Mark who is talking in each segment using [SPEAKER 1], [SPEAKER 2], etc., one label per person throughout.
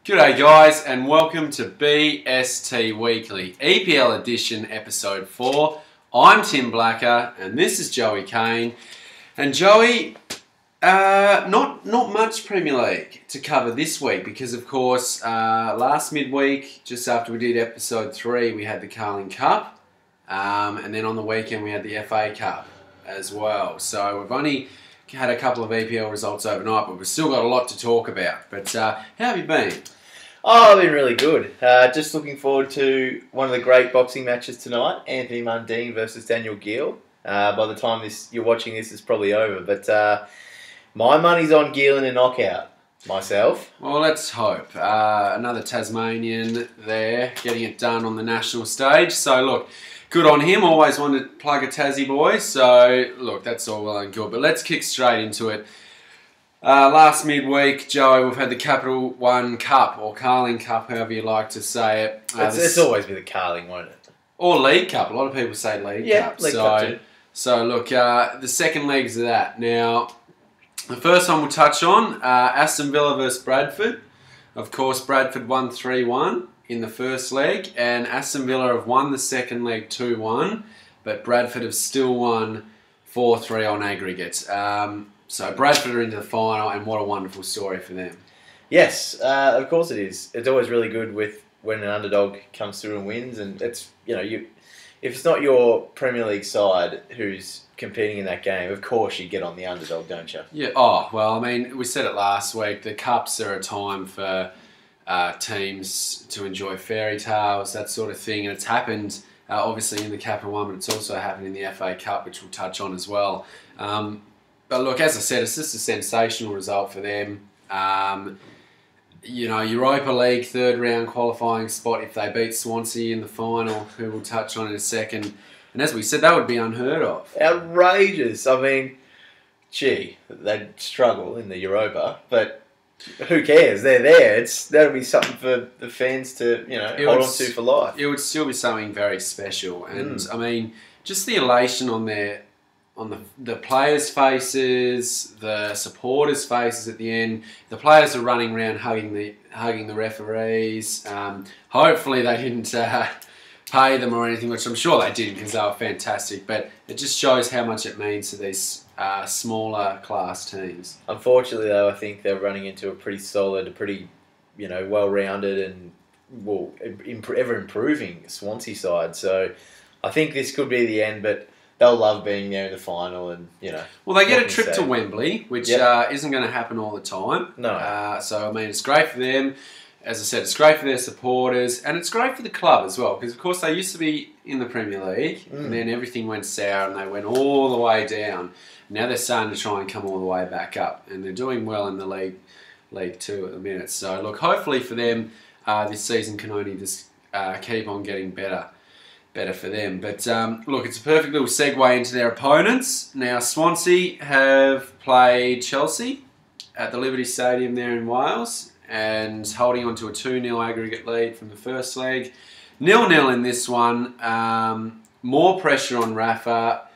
[SPEAKER 1] G'day guys and welcome to BST Weekly EPL edition episode 4. I'm Tim Blacker and this is Joey Kane. And Joey, not much Premier League to cover this week because of course last midweek, just after we did episode 3, we had the Carling Cup and then on the weekend we had the FA Cup as well. So we've only had a couple of EPL results overnight, but we've still got a lot to talk about. But how have you been?
[SPEAKER 2] Oh, I've been really good. Just looking forward to one of the great boxing matches tonight, Anthony Mundine versus Daniel Gill. By the time you're watching this, it's probably over. But my money's on Gill in a knockout, myself.
[SPEAKER 1] Well, let's hope. Another Tasmanian there, getting it done on the national stage. So, look, good on him. Always wanted to plug a Tassie boy. So, look, that's all well and good. But let's kick straight into it. Last midweek, Joey, we've had the Capital One Cup, or Carling Cup, however you like to say it.
[SPEAKER 2] It's always been the Carling, won't it?
[SPEAKER 1] Or League Cup. A lot of people say League Cup.
[SPEAKER 2] League Cup too.
[SPEAKER 1] So, look, the second leg's of that. Now, the first one we'll touch on, Aston Villa versus Bradford. Of course, Bradford won 3-1 in the first leg, and Aston Villa have won the second leg 2-1, but Bradford have still won 4-3 on aggregate. So Bradford are into the final, and what a wonderful story for them.
[SPEAKER 2] Yes, of course it is. It's always really good when an underdog comes through and wins, and it's if it's not your Premier League side who's competing in that game, of course you get on the underdog, don't you?
[SPEAKER 1] Yeah. Oh well, I mean, we said it last week. The cups are a time for teams to enjoy fairy tales, that sort of thing, and it's happened obviously in the Capital One, but it's also happened in the FA Cup, which we'll touch on as well. But look, as I said, it's just a sensational result for them. Europa League third round qualifying spot if they beat Swansea in the final, who we'll touch on in a second. And as we said, that would be unheard of.
[SPEAKER 2] Outrageous. I mean, gee, they'd struggle in the Europa, but who cares? They're there. That'll be something for the fans to hold on to for life.
[SPEAKER 1] It would still be something very special. And I mean, just the elation on the players' faces, the supporters' faces at the end. The players are running around hugging the referees. Hopefully they didn't pay them or anything, which I'm sure they did because they were fantastic. But it just shows how much it means to these smaller class teams.
[SPEAKER 2] Unfortunately, though, I think they're running into a pretty solid, well-rounded and ever improving Swansea side. So I think this could be the end, but they'll love being there in the final, and
[SPEAKER 1] Well, they get a trip to Wembley, which isn't going to happen all the time.
[SPEAKER 2] No.
[SPEAKER 1] So I mean, it's great for them. As I said, it's great for their supporters, and it's great for the club as well, because of course they used to be in the Premier League, and then everything went sour, and they went all the way down. Now they're starting to try and come all the way back up, and they're doing well in the League 2 at the minute. So look, hopefully for them, this season can only just keep on getting better for them. But look, it's a perfect little segue into their opponents. Now, Swansea have played Chelsea at the Liberty Stadium there in Wales and holding on to a 2-0 aggregate lead from the first leg. 0-0 in this one. More pressure on Rafa.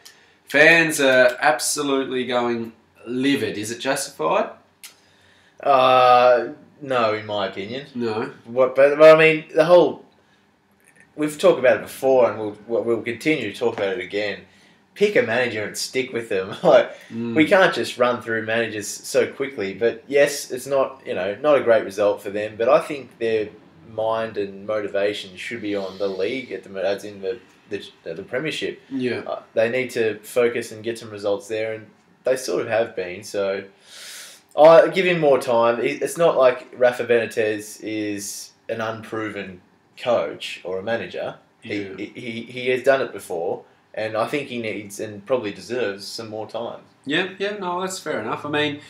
[SPEAKER 1] Fans are absolutely going livid. Is it justified?
[SPEAKER 2] No, in my opinion.
[SPEAKER 1] No.
[SPEAKER 2] But I mean, the whole... We've talked about it before, and we'll continue to talk about it again. Pick a manager and stick with them. We can't just run through managers so quickly. But yes, it's not a great result for them. But I think their mind and motivation should be on the league as in the Premiership.
[SPEAKER 1] Yeah,
[SPEAKER 2] they need to focus and get some results there, and they sort of have been. So I give him more time. It's not like Rafa Benitez is an unproven coach or a manager. He has done it before, and I think he needs and probably deserves some more time.
[SPEAKER 1] Yeah, no, that's fair enough. I mean,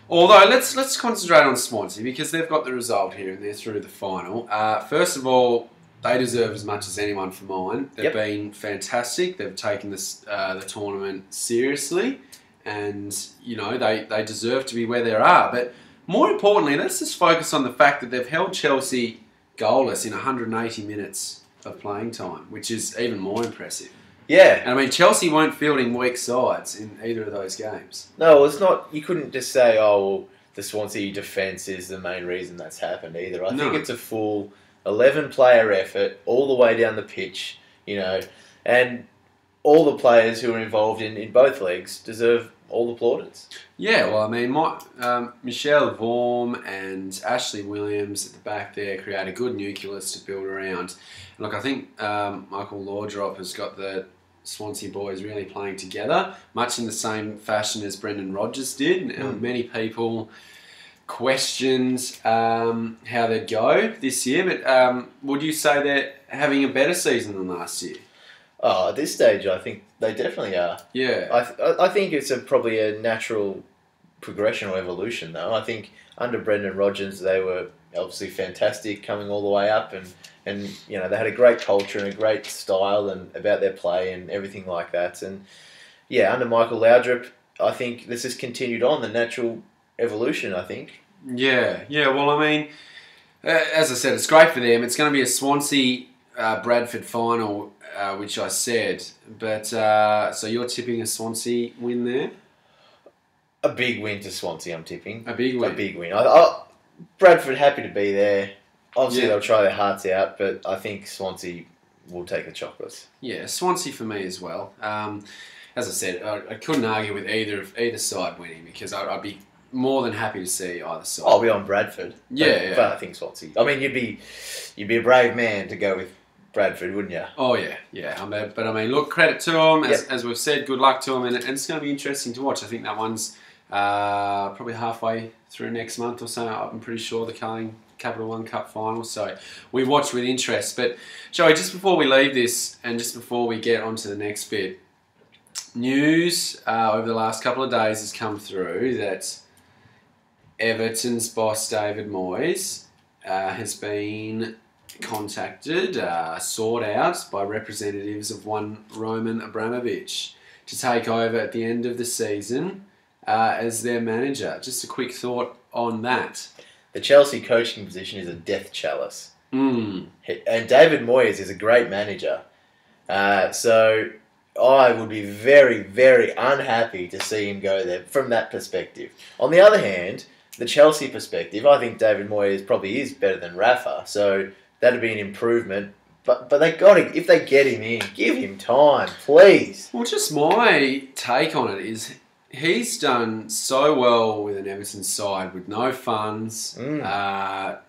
[SPEAKER 1] although let's concentrate on Swansea because they've got the result here and they're through the final. First of all, they deserve as much as anyone for mine. They've been fantastic. They've taken the tournament seriously, and they deserve to be where they are. But more importantly, let's just focus on the fact that they've held Chelsea goalless in 180 minutes of playing time, which is even more impressive.
[SPEAKER 2] Yeah.
[SPEAKER 1] And I mean, Chelsea weren't fielding weak sides in either of those games.
[SPEAKER 2] No, it's not. You couldn't just say, oh, well, the Swansea defence is the main reason that's happened either. I
[SPEAKER 1] No.
[SPEAKER 2] think it's a full 11-player effort all the way down the pitch, and all the players who are involved in both leagues deserve all the plaudits.
[SPEAKER 1] Yeah, well, I mean, Michelle Vorm and Ashley Williams at the back there create a good nucleus to build around. And look, I think Michael Laudrop has got the Swansea boys really playing together, much in the same fashion as Brendan Rodgers did. Many people questioned how they'd go this year, but would you say they're having a better season than last year?
[SPEAKER 2] Oh, at this stage, I think they definitely are.
[SPEAKER 1] Yeah.
[SPEAKER 2] I think it's probably a natural progression or evolution, though. I think under Brendan Rodgers, they were obviously fantastic coming all the way up, and they had a great culture and a great style and about their play and everything like that. And yeah, under Michael Laudrup, I think this has continued on the natural evolution, I think.
[SPEAKER 1] Yeah. Well, I mean, as I said, it's great for them. It's going to be a Swansea Bradford final, which I said. But so you're tipping a Swansea win there?
[SPEAKER 2] A big win to Swansea, I'm tipping.
[SPEAKER 1] A big win.
[SPEAKER 2] A big win. Bradford happy to be there. Obviously, they'll try their hearts out, but I think Swansea will take the chocolates.
[SPEAKER 1] Yeah, Swansea for me as well. As I said, I couldn't argue with either side winning because I'd be more than happy to see either side.
[SPEAKER 2] I'll be on Bradford.
[SPEAKER 1] Yeah,
[SPEAKER 2] but I think Swansea. I mean, you'd be a brave man to go with Bradford, wouldn't you?
[SPEAKER 1] Oh yeah. But I mean, look, credit to them. As we've said, good luck to them, and it's going to be interesting to watch. I think that one's probably halfway through next month or so. I'm pretty sure the Carling Capital One Cup final. So we watch with interest. But Joey, just before we leave this, and just before we get on to the next bit, news over the last couple of days has come through that Everton's boss David Moyes has been contacted, sought out by representatives of one Roman Abramovich to take over at the end of the season as their manager. Just a quick thought on that.
[SPEAKER 2] The Chelsea coaching position is a death chalice.
[SPEAKER 1] Mm.
[SPEAKER 2] And David Moyes is a great manager. So I would be very, very unhappy to see him go there from that perspective. On the other hand, the Chelsea perspective, I think David Moyes probably is better than Rafa. So that'd be an improvement. But they got to, if they get him in, give him time, please.
[SPEAKER 1] Well, just my take on it is he's done so well with an Everton side with no funds, no,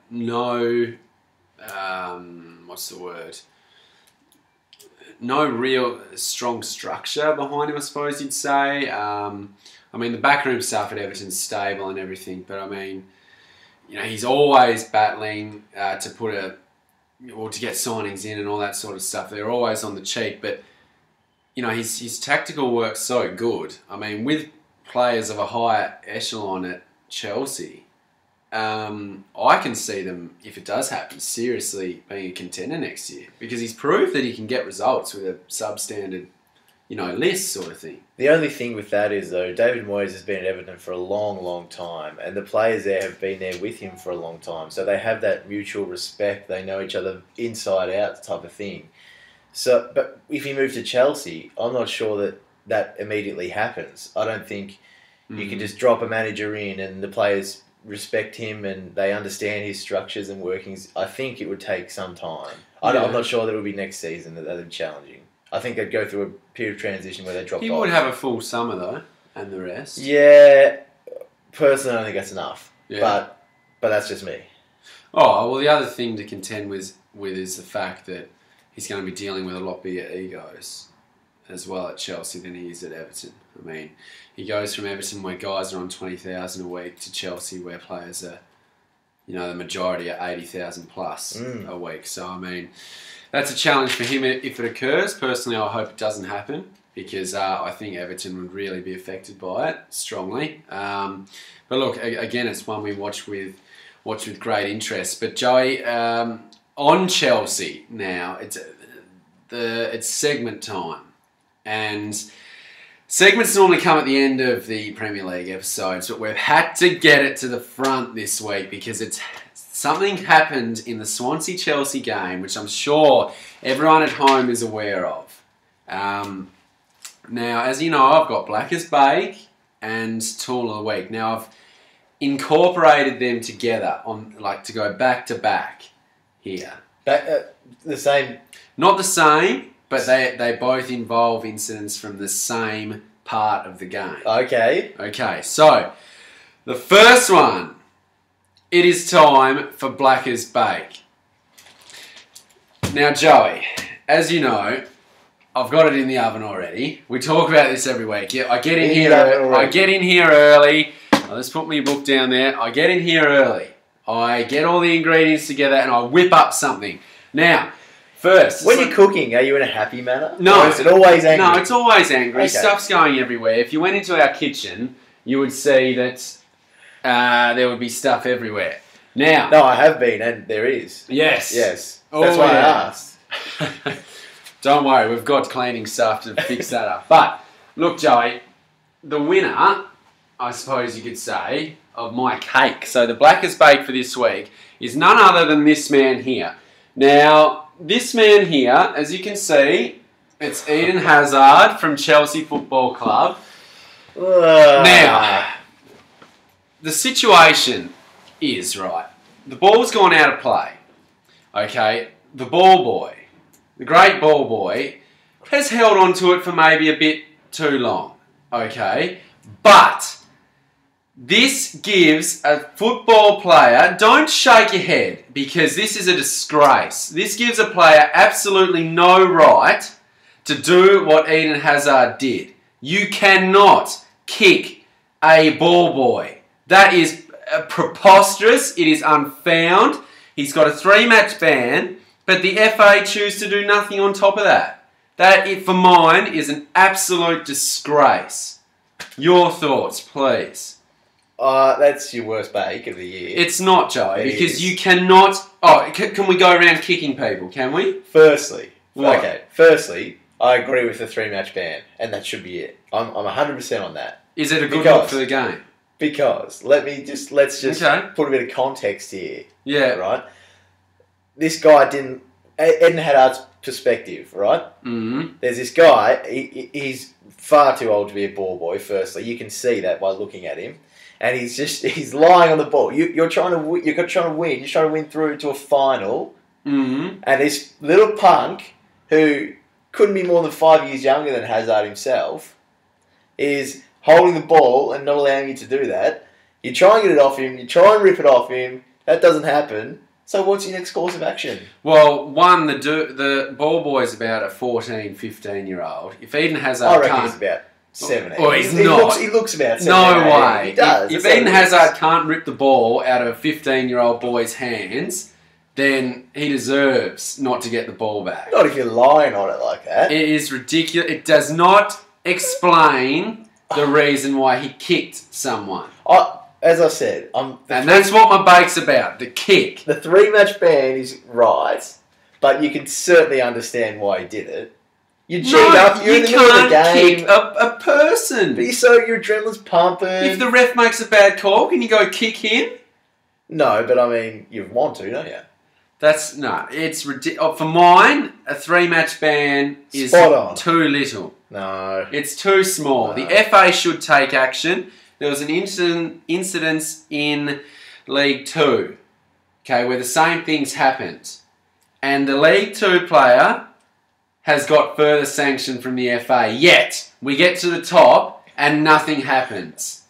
[SPEAKER 1] what's the word? No real strong structure behind him, I suppose you'd say. I mean, the backroom stuff at Everton's stable and everything, but I mean, he's always battling to get signings in and all that sort of stuff. They're always on the cheap, but his tactical work's so good. I mean, with players of a higher echelon at Chelsea, I can see them, if it does happen, seriously being a contender next year because he's proved that he can get results with a substandard, list sort of thing.
[SPEAKER 2] The only thing with that is, though, David Moyes has been at Everton for a long, long time, and the players there have been there with him for a long time, so they have that mutual respect. They know each other inside out type of thing. So, but if he moved to Chelsea, I'm not sure that immediately happens. I don't think you can just drop a manager in and the players respect him and they understand his structures and workings. I think it would take some time. I'm not sure that it would be next season that would be challenging. I think they'd go through a period of transition where they drop off.
[SPEAKER 1] He would have a full summer though, and the rest.
[SPEAKER 2] Yeah, personally, I don't think that's enough. Yeah. But that's just me.
[SPEAKER 1] Oh well, the other thing to contend with is the fact that he's going to be dealing with a lot bigger egos as well at Chelsea than he is at Everton. I mean, he goes from Everton where guys are on 20,000 a week to Chelsea where players are, the majority are 80,000 plus a week. So, I mean, that's a challenge for him if it occurs. Personally, I hope it doesn't happen because I think Everton would really be affected by it strongly. But look, again, it's one we watch with great interest. But Joey, on Chelsea now, it's segment time. And segments normally come at the end of the Premier League episodes, but we've had to get it to the front this week because something happened in the Swansea-Chelsea game, which I'm sure everyone at home is aware of. Now, as you know, I've got Black as Bake and Tool of the Week. Now, incorporated them together to go back to back here.
[SPEAKER 2] The same.
[SPEAKER 1] Not the same, but they both involve incidents from the same part of the game.
[SPEAKER 2] Okay.
[SPEAKER 1] Okay, so the first one, it is time for Blackers Bake. Now, Joey, as you know, I've got it in the oven already. We talk about this every week. Yeah, I get in here early. Let's put my book down there. I get in here early. I get all the ingredients together and I whip up something. Now, first...
[SPEAKER 2] When you're cooking, are you in a happy manner?
[SPEAKER 1] No.
[SPEAKER 2] Or is it always angry?
[SPEAKER 1] No, it's always angry.
[SPEAKER 2] Okay.
[SPEAKER 1] Stuff's going everywhere. If you went into our kitchen, you would see that there would be stuff everywhere. Now...
[SPEAKER 2] No, I have been, and there is.
[SPEAKER 1] Yes.
[SPEAKER 2] Yes. That's why I asked.
[SPEAKER 1] Don't worry, we've got cleaning stuff to fix that up. But, look, Joey, the winner, I suppose you could say, of my cake. So the Blackers Bake for this week is none other than this man here. Now, this man here, as you can see, it's Eden Hazard from Chelsea Football Club. Now, the situation is, right, the ball's gone out of play. Okay, the ball boy, the great ball boy, has held on to it for maybe a bit too long. Okay, but this gives a football player, don't shake your head because this is a disgrace. This gives a player absolutely no right to do what Eden Hazard did. You cannot kick a ball boy. That is preposterous. It is unfound. He's got a 3-match ban, but the FA choose to do nothing on top of that. That, for mine, is an absolute disgrace. Your thoughts, please.
[SPEAKER 2] That's your worst bake of the year.
[SPEAKER 1] It's not, Joey, because you cannot... Oh, can we go around kicking people, can we?
[SPEAKER 2] Firstly,
[SPEAKER 1] what?
[SPEAKER 2] Okay. Firstly, I agree with the 3-match ban, and that should be it. I'm 100% on that.
[SPEAKER 1] Is it a good look for the game?
[SPEAKER 2] Because let's just put a bit of context here.
[SPEAKER 1] Yeah.
[SPEAKER 2] Right. This guy didn't. Eden Hazard's perspective, right?
[SPEAKER 1] Mm-hmm.
[SPEAKER 2] There's this guy. He's far too old to be a ball boy. Firstly, you can see that by looking at him, and he's lying on the ball. You're trying to win. You're trying to win through to a final.
[SPEAKER 1] Mm-hmm.
[SPEAKER 2] And this little punk who couldn't be more than 5 years younger than Hazard himself is holding the ball and not allowing you to do that. You try and get it off him. You try and rip it off him. That doesn't happen. So what's your next course of action?
[SPEAKER 1] Well, one, the ball boy's about a 14, 15-year-old. If Eden Hazard
[SPEAKER 2] I reckon
[SPEAKER 1] can't...
[SPEAKER 2] he's about 17.
[SPEAKER 1] Well, he's not.
[SPEAKER 2] He looks about 17.
[SPEAKER 1] No way.
[SPEAKER 2] He does.
[SPEAKER 1] If Eden Hazard can't rip the ball out of a 15-year-old boy's hands, then he deserves not to get the ball back.
[SPEAKER 2] Not if you're lying on it like that.
[SPEAKER 1] It is ridiculous. It does not explain the reason why he kicked someone.
[SPEAKER 2] As I said,
[SPEAKER 1] that's what my bake's about, the kick.
[SPEAKER 2] The 3-match ban is right, but you can certainly understand why he did it. You cheat up, you're in the middle of the game.
[SPEAKER 1] Kick a person.
[SPEAKER 2] But your adrenaline's pumping.
[SPEAKER 1] If the ref makes a bad call, can you go kick him?
[SPEAKER 2] No, but I mean, you want to, don't you?
[SPEAKER 1] It's ridiculous. For mine, a 3-match ban is too little.
[SPEAKER 2] No.
[SPEAKER 1] It's too small.
[SPEAKER 2] No.
[SPEAKER 1] The FA should take action. There was an incident in League 2, okay, where the same things happened. And the League 2 player has got further sanction from the FA. Yet, we get to the top and nothing happens.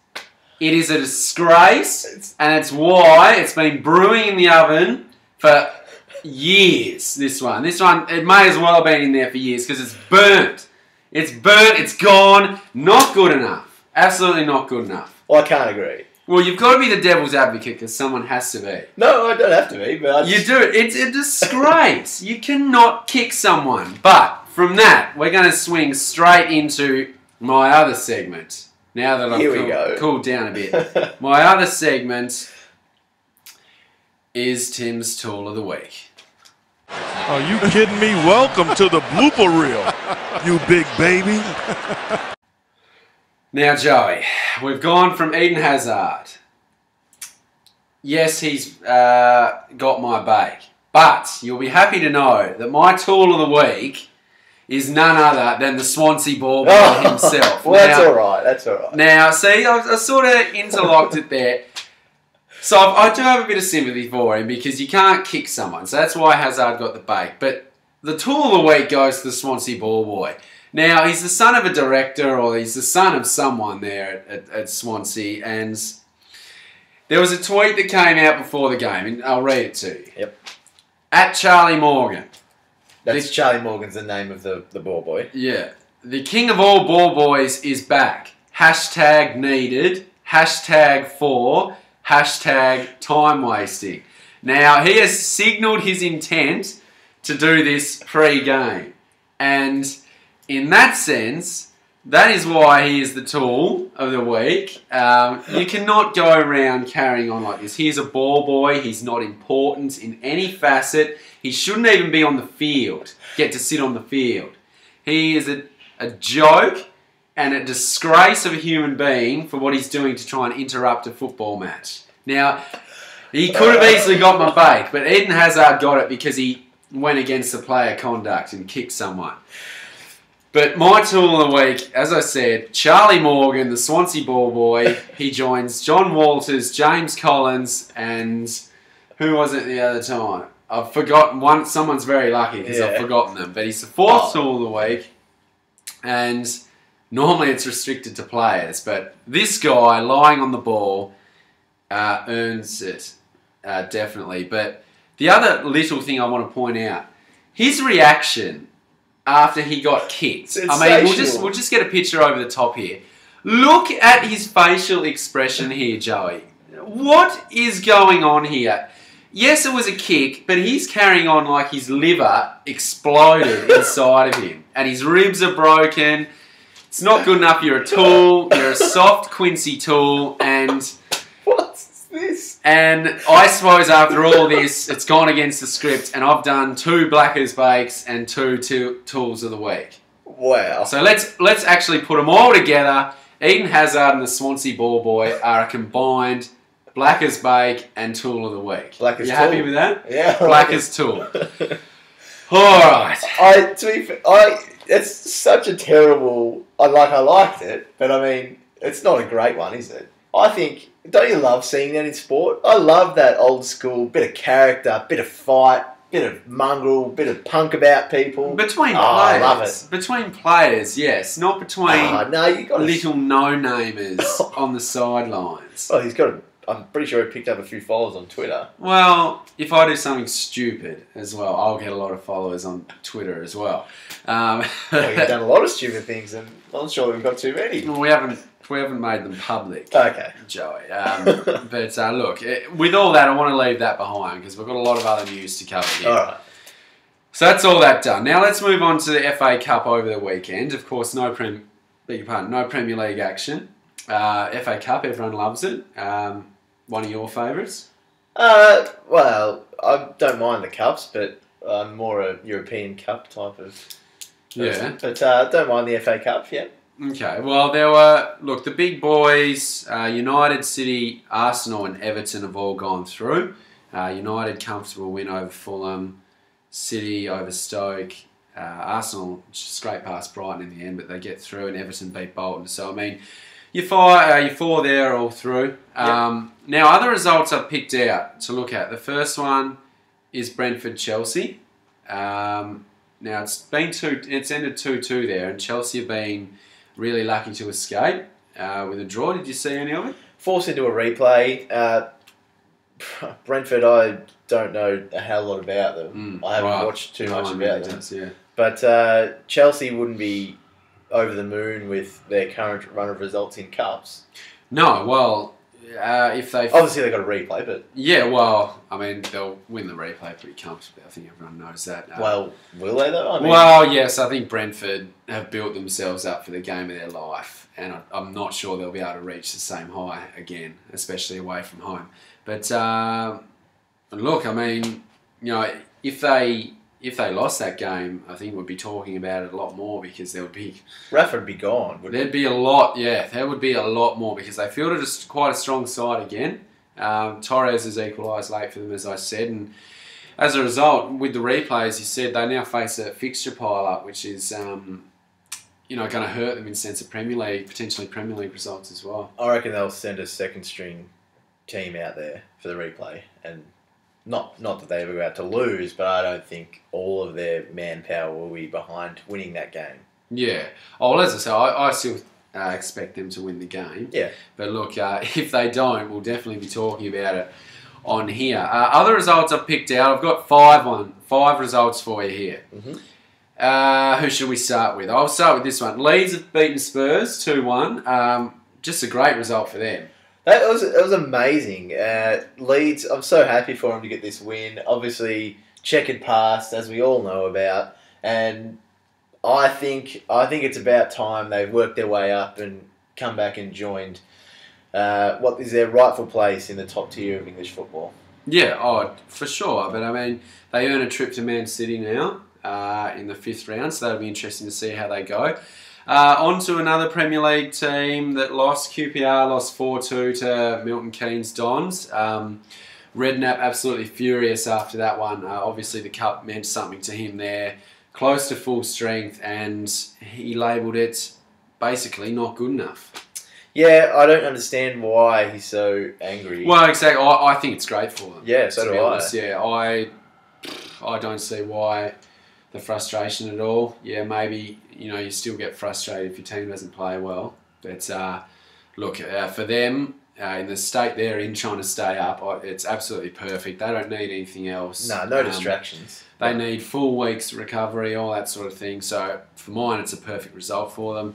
[SPEAKER 1] It is a disgrace, and it's why it's been brewing in the oven for years, this one. This one, it may as well have been in there for years because it's burnt. It's burnt, it's gone, not good enough. Absolutely not good enough.
[SPEAKER 2] Well, I can't agree.
[SPEAKER 1] Well, you've got to be the devil's advocate because someone has to be.
[SPEAKER 2] No, I don't have to be, but
[SPEAKER 1] You do. It's a disgrace. You cannot kick someone. But from that, we're going to swing straight into my other segment. Now that I've cooled down a bit. My other segment is Tim's Tool of the Week.
[SPEAKER 3] Are you kidding me? Welcome to the blooper reel, you big baby.
[SPEAKER 1] Now, Joey, we've gone from Eden Hazard. Yes, he's got my bake. But you'll be happy to know that my Tool of the Week is none other than the Swansea ball boy himself.
[SPEAKER 2] Well, that's all right. That's all right.
[SPEAKER 1] Now, see, I sort of interlocked it there. So I do have a bit of sympathy for him because you can't kick someone. So that's why Hazard got the bake. But the tool of the week goes to the Swansea ball boy. Now, he's the son of a director or he's the son of someone there at Swansea. And there was a tweet that came out before the game, and I'll read it to you.
[SPEAKER 2] Yep.
[SPEAKER 1] At Charlie Morgan.
[SPEAKER 2] Charlie Morgan's the name of the ball boy.
[SPEAKER 1] Yeah. The king of all ball boys is back. Hashtag needed. Hashtag for. Hashtag time wasting. Now, he has signalled his intent to do this pre-game. And in that sense, that is why he is the tool of the week. You cannot go around carrying on like this. He's a ball boy. He's not important in any facet. He shouldn't even be on the field, get to sit on the field. He is a joke and a disgrace of a human being for what he's doing to try and interrupt a football match. Now, he could have easily got my bait, but Eden Hazard got it because he went against the player conduct and kicked someone. But my tool of the week, as I said, Charlie Morgan, the Swansea ball boy. He joins John Walters, James Collins, and who was it the other time? I've forgotten one. Someone's very lucky because I've forgotten them. But he's the fourth tool of the week. And normally it's restricted to players. But this guy, lying on the ball, earns it, definitely. But the other little thing I want to point out, his reaction after he got kicked. I mean, we'll just get a picture over the top here. Look at his facial expression here, Joey. What is going on here? Yes, it was a kick, but he's carrying on like his liver exploded inside of him. And his ribs are broken. It's not good enough. You're a tool. You're a soft Quincy tool. And
[SPEAKER 2] what's this?
[SPEAKER 1] And I suppose after all this, it's gone against the script. And I've done 2 Blackers Bakes and 2 tools of the week.
[SPEAKER 2] Wow.
[SPEAKER 1] So let's actually put them all together. Eden Hazard and the Swansea ball boy are a combined Blackers Bake and Tool of the Week.
[SPEAKER 2] Blackers
[SPEAKER 1] you
[SPEAKER 2] Tool.
[SPEAKER 1] Happy with that?
[SPEAKER 2] Yeah.
[SPEAKER 1] Blackers Tool. All right.
[SPEAKER 2] It's such a terrible. I liked it, but I mean, it's not a great one, is it? I think. Don't you love seeing that in sport? I love that old school bit of character, bit of fight, bit of mongrel, bit of punk about people.
[SPEAKER 1] Between players.
[SPEAKER 2] I love it.
[SPEAKER 1] Between players, yes. Not between
[SPEAKER 2] you got
[SPEAKER 1] little no-namers on the sidelines.
[SPEAKER 2] Oh, he's got I'm pretty sure he picked up a few followers on Twitter.
[SPEAKER 1] Well, if I do something stupid as well, I'll get a lot of followers on Twitter as well.
[SPEAKER 2] Well, you've done a lot of stupid things, and I'm not sure we've got too many.
[SPEAKER 1] We haven't made them public.
[SPEAKER 2] Okay.
[SPEAKER 1] Joey. But look, with all that, I want to leave that behind because we've got a lot of other news to cover here.
[SPEAKER 2] All right.
[SPEAKER 1] So that's all that done. Now let's move on to the FA Cup over the weekend. Of course, no Premier League action. FA Cup, everyone loves it. One of your favourites?
[SPEAKER 2] Well, I don't mind the cups, but I'm more a European Cup type of person. Yeah. But don't mind the FA Cup, yeah.
[SPEAKER 1] Okay, well, there were, the big boys, United, City, Arsenal and Everton have all gone through. United, comfortable win over Fulham. City over Stoke. Arsenal, straight past Brighton in the end, but they get through, and Everton beat Bolton. So, I mean, your four there are all through. Yep. Now, other results I've picked out to look at. The first one is Brentford-Chelsea. Now, it's ended 2-2 there, and Chelsea have been really lucky to escape with a draw. Did you see any of it?
[SPEAKER 2] Forced into a replay. Brentford, I don't know a hell lot about them. I haven't watched too much about them.
[SPEAKER 1] Yeah.
[SPEAKER 2] But Chelsea wouldn't be over the moon with their current run of results in cups.
[SPEAKER 1] No, well, if they...
[SPEAKER 2] Obviously they've got a replay, but...
[SPEAKER 1] Yeah, well, I mean, they'll win the replay pretty comfortably. I think everyone knows that.
[SPEAKER 2] Well, will they though?
[SPEAKER 1] Well, yes, I think Brentford have built themselves up for the game of their life, and I'm not sure they'll be able to reach the same high again, especially away from home. But, look, I mean, if they lost that game, I think we'd be talking about it a lot more because there would be...
[SPEAKER 2] Rafa would be gone.
[SPEAKER 1] There'd be a lot, yeah. There would be a lot more because they fielded quite a strong side again. Torres has equalised late for them, as I said. And as a result, with the replay, as you said, they now face a fixture pile-up, which is, going to hurt them in sense of potentially Premier League results as well.
[SPEAKER 2] I reckon they'll send a second-string team out there for the replay, and not that they ever go out to lose, but I don't think all of their manpower will be behind winning that game.
[SPEAKER 1] Yeah. Oh, well, as I say, I still expect them to win the game.
[SPEAKER 2] Yeah.
[SPEAKER 1] But look, if they don't, we'll definitely be talking about it on here. Other results I've picked out, I've got five results for you here.
[SPEAKER 2] Mm-hmm.
[SPEAKER 1] Who should we start with? I'll start with this one. Leeds have beaten Spurs 2-1. Just a great result for them.
[SPEAKER 2] That was amazing. Leeds, I'm so happy for them to get this win. Obviously, checkered past, as we all know about, and I think it's about time they've worked their way up and come back and joined what is their rightful place in the top tier of English football.
[SPEAKER 1] Yeah, for sure. But I mean, they earn a trip to Man City now in the 5th round, so that'll be interesting to see how they go. On to another Premier League team that lost. QPR lost 4-2 to Milton Keynes Dons. Redknapp absolutely furious after that one. Obviously, the cup meant something to him there. Close to full strength, and he labelled it basically not good enough.
[SPEAKER 2] Yeah, I don't understand why he's so angry.
[SPEAKER 1] Well, exactly. I think it's great for them.
[SPEAKER 2] Yeah, so do I.
[SPEAKER 1] Honest. Yeah, I don't see why the frustration at all. Yeah, maybe you still get frustrated if your team doesn't play well. But look, for them in the state they're in, trying to stay up, it's absolutely perfect. They don't need anything else.
[SPEAKER 2] No distractions.
[SPEAKER 1] They need full weeks recovery, all that sort of thing. So for mine, it's a perfect result for them.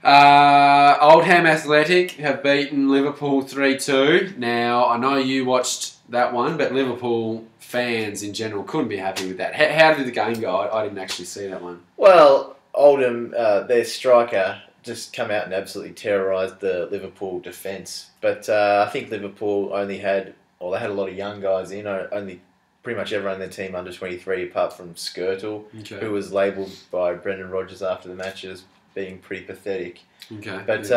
[SPEAKER 1] Oldham Athletic have beaten Liverpool 3-2. Now, I know you watched that one, but Liverpool fans in general couldn't be happy with that. How did the game go? I didn't actually see that one.
[SPEAKER 2] Well, Oldham, their striker, just come out and absolutely terrorised the Liverpool defence. But I think Liverpool they had a lot of young guys in. Only pretty much everyone in their team under 23, apart from Skirtle, who was labelled by Brendan Rodgers after the match as being pretty pathetic.
[SPEAKER 1] Okay.
[SPEAKER 2] But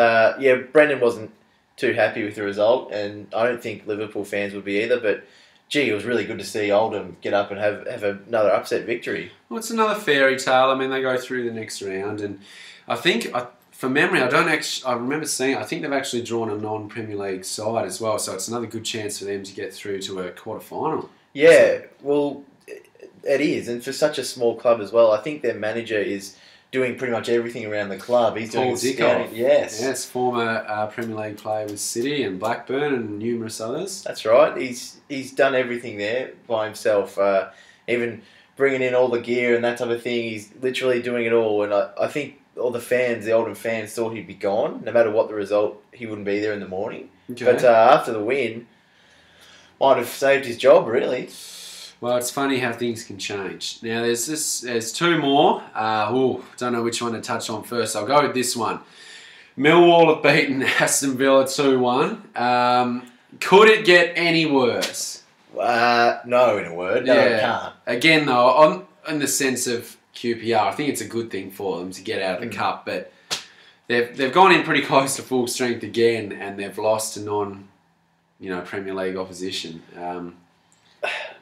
[SPEAKER 2] Brendan wasn't too happy with the result, and I don't think Liverpool fans would be either. But gee, it was really good to see Oldham get up and have another upset victory.
[SPEAKER 1] Well, it's another fairy tale. I mean, they go through the next round, and I think, from memory, I remember seeing, I think they've actually drawn a non-Premier League side as well, so it's another good chance for them to get through to a quarter-final.
[SPEAKER 2] Yeah, well, it is, and for such a small club as well. I think their manager is doing pretty much everything around the club. He's doing scouting. Yes,
[SPEAKER 1] former Premier League player with City and Blackburn and numerous others.
[SPEAKER 2] That's right. He's done everything there by himself. Even bringing in all the gear and that type of thing. He's literally doing it all. And I think all the Oldham fans thought he'd be gone. No matter what the result, he wouldn't be there in the morning. Okay. But after the win, might have saved his job, really.
[SPEAKER 1] Well, it's funny how things can change. Now, there's two more. Don't know which one to touch on first. I'll go with this one. Millwall have beaten Aston Villa 2-1. Could it get any worse?
[SPEAKER 2] No, in a word. No, it can't.
[SPEAKER 1] Again, though, in the sense of QPR, I think it's a good thing for them to get out of the cup, but they've gone in pretty close to full strength again, and they've lost to Premier League opposition.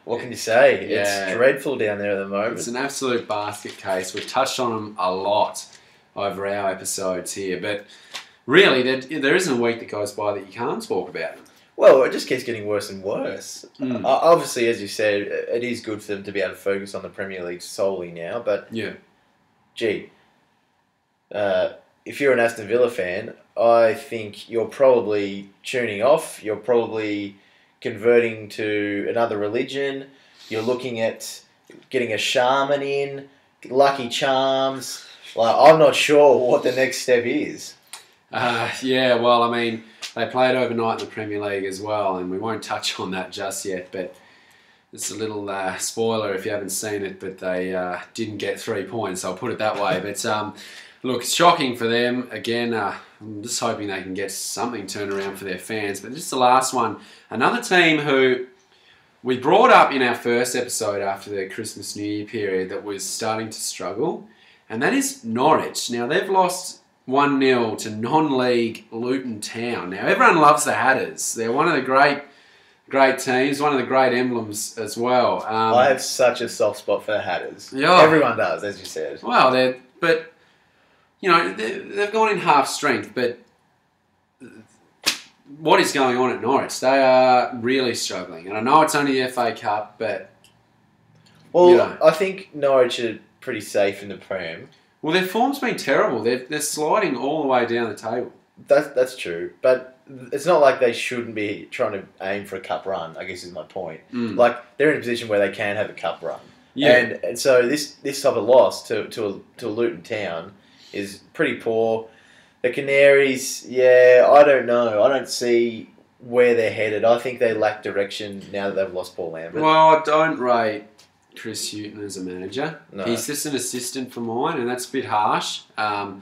[SPEAKER 2] What can you say? It's dreadful down there at the moment. It's
[SPEAKER 1] an absolute basket case. We've touched on them a lot over our episodes here, but really, there isn't a week that goes by that you can't talk about them.
[SPEAKER 2] Well, it just keeps getting worse and worse. Obviously, as you said, it is good for them to be able to focus on the Premier League solely now, but if you're an Aston Villa fan, I think you're probably tuning off. You're probably converting to another religion. You're looking at getting a shaman in, Lucky Charms. I'm not sure what the next step is.
[SPEAKER 1] Well, I mean, they played overnight in the Premier League as well, and we won't touch on that just yet, but it's a little spoiler if you haven't seen it, but they didn't get 3 points, I'll put it that way. But look, it's shocking for them. Again, I'm just hoping they can get something turned around for their fans. But just the last one, another team who we brought up in our first episode after the Christmas New Year period that was starting to struggle, and that is Norwich. Now, they've lost 1-0 to non-league Luton Town. Now, everyone loves the Hatters. They're one of the great teams, one of the great emblems as well.
[SPEAKER 2] I have such a soft spot for the Hatters.
[SPEAKER 1] Yeah.
[SPEAKER 2] Everyone does, as you said.
[SPEAKER 1] Well, they've gone in half strength, but what is going on at Norwich? They are really struggling. And I know it's only the FA Cup, but...
[SPEAKER 2] Well,
[SPEAKER 1] you know.
[SPEAKER 2] I think Norwich are pretty safe in the Prem.
[SPEAKER 1] Well, their form's been terrible. They're sliding all the way down the table.
[SPEAKER 2] That's true. But it's not like they shouldn't be trying to aim for a cup run, I guess is my point. Like, they're in a position where they can have a cup run. Yeah. And so this type of loss to a Luton town is pretty poor. The Canaries, I don't know. I don't see where they're headed. I think they lack direction now that they've lost Paul Lambert.
[SPEAKER 1] Well, I don't rate Chris Hughton as a manager.
[SPEAKER 2] No.
[SPEAKER 1] He's just an assistant for mine, and that's a bit harsh. But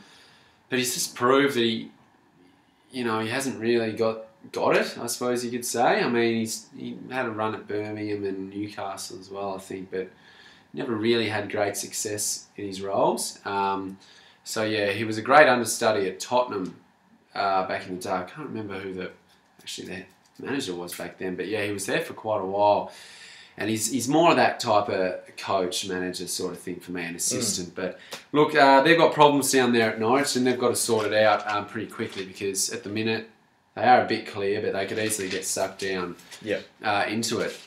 [SPEAKER 1] he's just proved that he hasn't really got it, I suppose you could say. I mean, he had a run at Birmingham and Newcastle as well, I think, but never really had great success in his roles. So, yeah, he was a great understudy at Tottenham back in the day. I can't remember who the manager was back then, but, yeah, he was there for quite a while. And he's more of that type of coach, manager sort of thing for me, an assistant. But, look, they've got problems down there at Norwich, and they've got to sort it out pretty quickly because at the minute they are a bit clear, but they could easily get sucked down into it.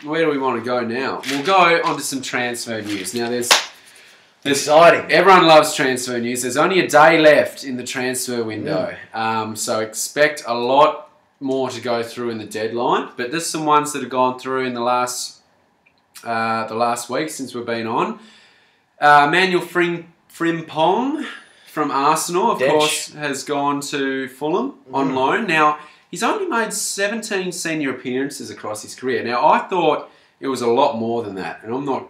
[SPEAKER 1] Where do we want to go now? We'll go on to some transfer news. Now, there's
[SPEAKER 2] exciting.
[SPEAKER 1] Everyone loves transfer news. There's only a day left in the transfer window. So expect a lot more to go through in the deadline. But there's some ones that have gone through in the last week since we've been on. Manuel Frimpong from Arsenal, of course, has gone to Fulham on loan. Now, he's only made 17 senior appearances across his career. Now, I thought it was a lot more than that, and I'm not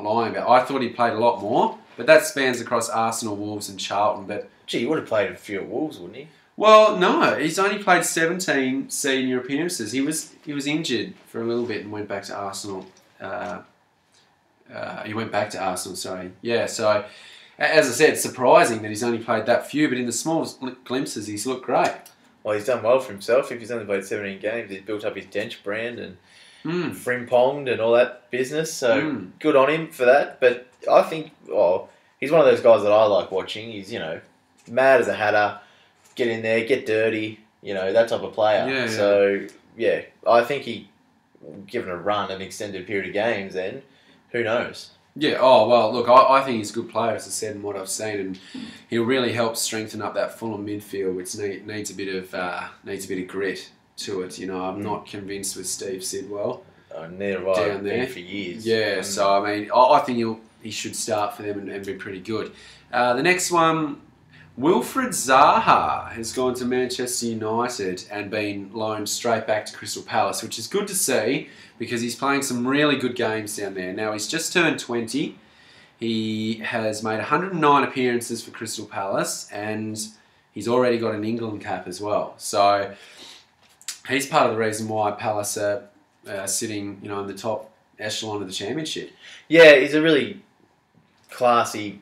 [SPEAKER 1] lying about it. I thought he played a lot more, but that spans across Arsenal, Wolves and Charlton. But
[SPEAKER 2] gee, he would have played a few at Wolves, wouldn't he?
[SPEAKER 1] Well, no, he's only played 17 senior appearances. He was injured for a little bit and went back to Arsenal. He went back to Arsenal, sorry. Yeah, so, as I said, it's surprising that he's only played that few, but in the smallest glimpses, he's looked great.
[SPEAKER 2] Well, he's done well for himself. If he's only played 17 games, he's built up his Dench brand and Frimponged and all that business, so good on him for that. But I think, he's one of those guys that I like watching. He's, mad as a hatter, get in there, get dirty, that type of player.
[SPEAKER 1] Yeah,
[SPEAKER 2] so, I think he, given a run, an extended period of games, then who knows?
[SPEAKER 1] Yeah, look, I think he's a good player, as I said, in what I've seen, and he'll really help strengthen up that Fulham midfield, which needs a bit of grit to it. I'm not convinced with Steve Sidwell.
[SPEAKER 2] Neither have I been for years.
[SPEAKER 1] Yeah, so, I mean, I think he should start for them and be pretty good. The next one, Wilfred Zaha has gone to Manchester United and been loaned straight back to Crystal Palace, which is good to see because he's playing some really good games down there. Now, he's just turned 20. He has made 109 appearances for Crystal Palace and he's already got an England cap as well. So, he's part of the reason why Palace are sitting, in the top echelon of the championship.
[SPEAKER 2] Yeah, he's a really classy,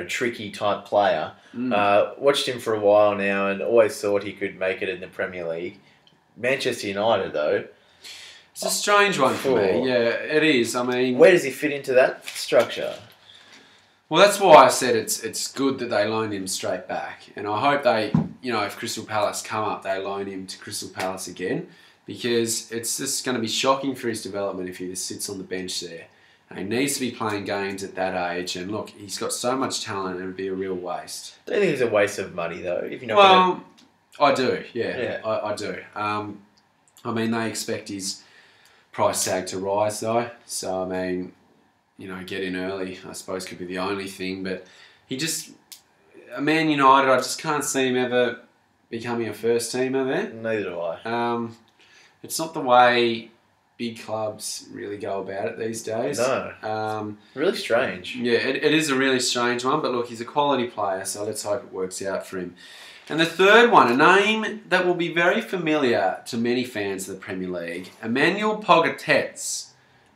[SPEAKER 2] tricky type player. Watched him for a while now and always thought he could make it in the Premier League. Manchester United, though.
[SPEAKER 1] It's a strange one for me. Yeah, it is. I mean,
[SPEAKER 2] where does he fit into that structure?
[SPEAKER 1] Well, that's why I said it's good that they loaned him straight back. And I hope they, if Crystal Palace come up, they loan him to Crystal Palace again. Because it's just going to be shocking for his development if he just sits on the bench there. He needs to be playing games at that age, and look, he's got so much talent, it would be a real waste.
[SPEAKER 2] Don't you think it's a waste of money, though? If you're not
[SPEAKER 1] well, I do, yeah. I do. I mean, they expect his price tag to rise, though, so, I mean, get in early, I suppose, could be the only thing, but Man United, I just can't see him ever becoming a first-teamer there.
[SPEAKER 2] Neither do I.
[SPEAKER 1] It's not the way big clubs really go about it these days.
[SPEAKER 2] No. Really strange.
[SPEAKER 1] Yeah, it is a really strange one, but look, he's a quality player, so let's hope it works out for him. And the third one, a name that will be very familiar to many fans of the Premier League, Emmanuel Pogatetz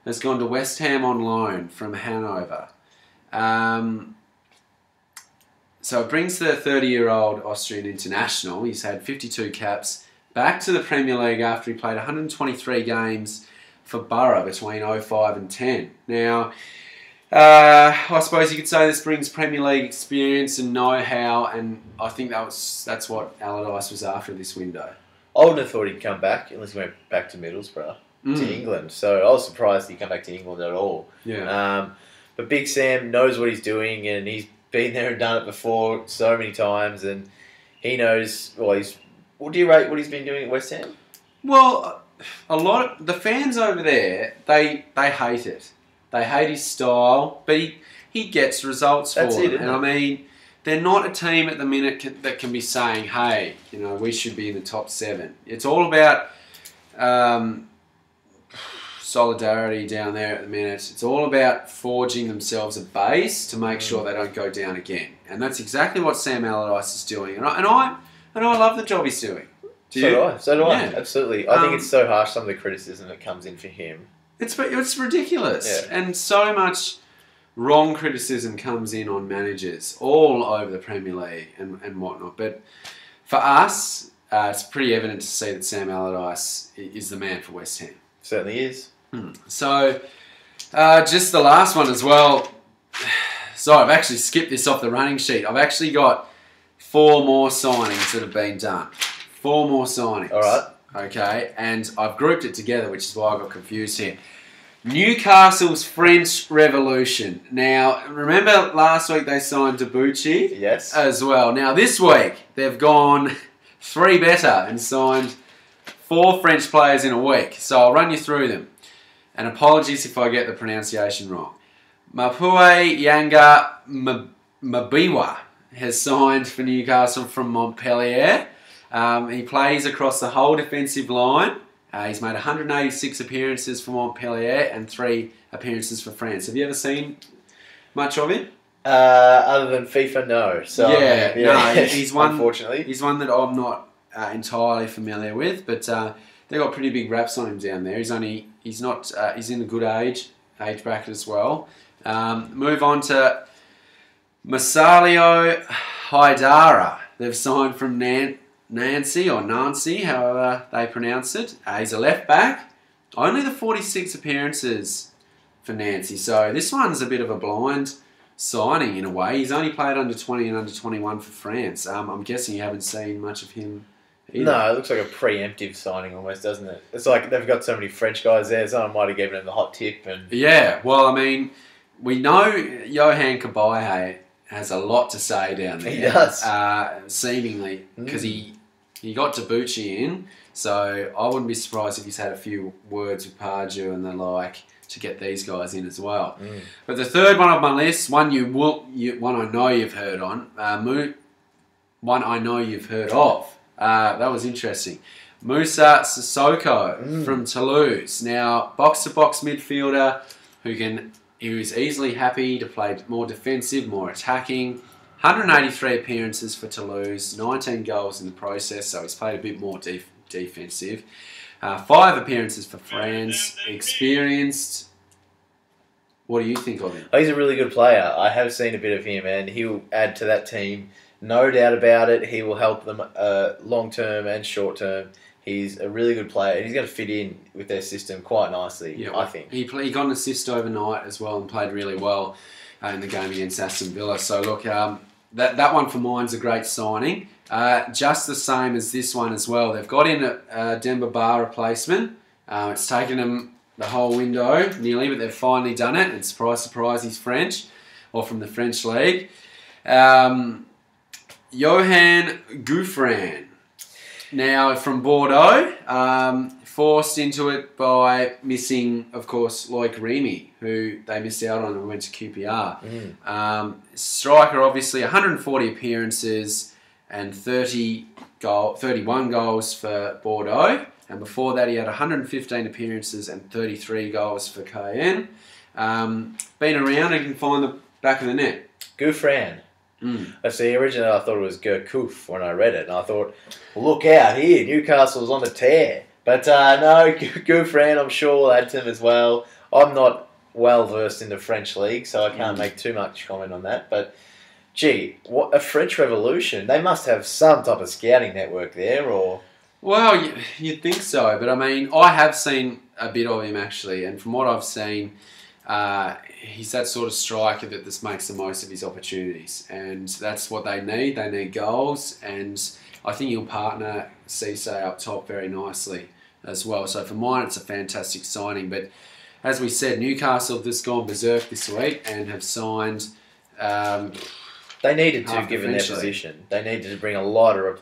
[SPEAKER 1] has gone to West Ham on loan from Hanover. So it brings the 30-year-old Austrian international, he's had 52 caps, back to the Premier League after he played 123 games for Borough between 05 and 10. Now, I suppose you could say this brings Premier League experience and know-how, and I think that's what Allardyce was after this window.
[SPEAKER 2] I wouldn't have thought he'd come back unless he went back to Middlesbrough, to England. So I was surprised he'd come back to England at all.
[SPEAKER 1] Yeah.
[SPEAKER 2] But Big Sam knows what he's doing, and he's been there and done it before so many times, and he knows. Well, what do you rate what he's been doing at West Ham?
[SPEAKER 1] Well, a lot of the fans over there, they hate it. They hate his style, but he gets results for it. And I mean, they're not a team at the minute that can be saying, hey, we should be in the top 7. It's all about solidarity down there at the minute. It's all about forging themselves a base to make sure they don't go down again. And that's exactly what Sam Allardyce is doing. And I love the job he's doing.
[SPEAKER 2] So do I. Absolutely. I think it's so harsh, some of the criticism that comes in for him.
[SPEAKER 1] It's ridiculous. Yeah. And so much wrong criticism comes in on managers all over the Premier League and whatnot. But for us, it's pretty evident to see that Sam Allardyce is the man for West Ham.
[SPEAKER 2] Certainly is.
[SPEAKER 1] So, just the last one as well. So I've actually skipped this off the running sheet. I've actually got 4 more signings that have been done. 4 more signings.
[SPEAKER 2] All right.
[SPEAKER 1] Okay, and I've grouped it together, which is why I got confused here. Newcastle's French Revolution. Now, remember last week they signed Debuchy?
[SPEAKER 2] Yes.
[SPEAKER 1] As well. Now, this week they've gone 3 better and signed 4 French players in a week. So I'll run you through them. And apologies if I get the pronunciation wrong. Mapue Yanga Mabiwa has signed for Newcastle from Montpellier. He plays across the whole defensive line. He's made 186 appearances for Montpellier and 3 appearances for France. Have you ever seen much of him?
[SPEAKER 2] Other than FIFA, no. So
[SPEAKER 1] no, he's one.
[SPEAKER 2] Unfortunately,
[SPEAKER 1] he's one that I'm not entirely familiar with, but they got pretty big raps on him down there. He's in a good age bracket as well. Move on to Masalio Haidara. They've signed from Nancy, however they pronounce it. He's a left back. Only the 46 appearances for Nancy. So this one's a bit of a blind signing in a way. He's only played under 20 and under 21 for France. I'm guessing you haven't seen much of him either. No,
[SPEAKER 2] it looks like a preemptive signing almost, doesn't it? It's like they've got so many French guys there, someone might have given him the hot tip.
[SPEAKER 1] Yeah, well, I mean, we know Johan Cabaye has a lot to say down there.
[SPEAKER 2] He does.
[SPEAKER 1] Seemingly, because he got Debuchy in, so I wouldn't be surprised if he's had a few words with Pardew and the like to get these guys in as well. But the third one of my list, one I know you've heard on, one I know you've heard of. That was interesting. Moussa Sissoko from Toulouse. Now, box-to-box midfielder who is easily happy to play more defensive, more attacking. 183 appearances for Toulouse, 19 goals in the process, so he's played a bit more defensive. 5 appearances for France, experienced. What do you think of him?
[SPEAKER 2] He's a really good player. I have seen a bit of him, and he'll add to that team. No doubt about it. He will help them long term and short term. He's a really good player, and he's going to fit in with their system quite nicely, I think.
[SPEAKER 1] He got an assist overnight as well and played really well in the game against Aston Villa. So, look, that one for mine's a great signing. Just the same as this one as well. They've got in a Demba Ba replacement. It's taken them the whole window nearly, but they've finally done it. And surprise, surprise, he's French, or from the French league. Johan Gouffran. Now, from Bordeaux, forced into it by missing, of course, Loic Remy, who they missed out on and went to QPR. Striker, obviously, 140 appearances and 31 goals for Bordeaux. And before that, he had 115 appearances and 33 goals for Cayenne. Been around and can find the back of the net.
[SPEAKER 2] Gouffran. I see, originally I thought it was Gourcuff when I read it, and I thought, look out here, Newcastle's on the tear. But no, Gouffran I'm sure will add to him as well. I'm not well versed in the French league, so I can't make too much comment on that. But, gee, what a French Revolution. They must have some type of scouting network there, or...
[SPEAKER 1] Well, you'd think so, but I mean, I have seen a bit of him actually, and from what I've seen... he's that sort of striker that just makes the most of his opportunities, and that's what they need. They need goals, and I think he'll partner Cisse up top very nicely as well. So for mine, it's a fantastic signing. But as we said, Newcastle have just gone berserk this week and have signed.
[SPEAKER 2] They needed to, given their position. They needed to bring a lot of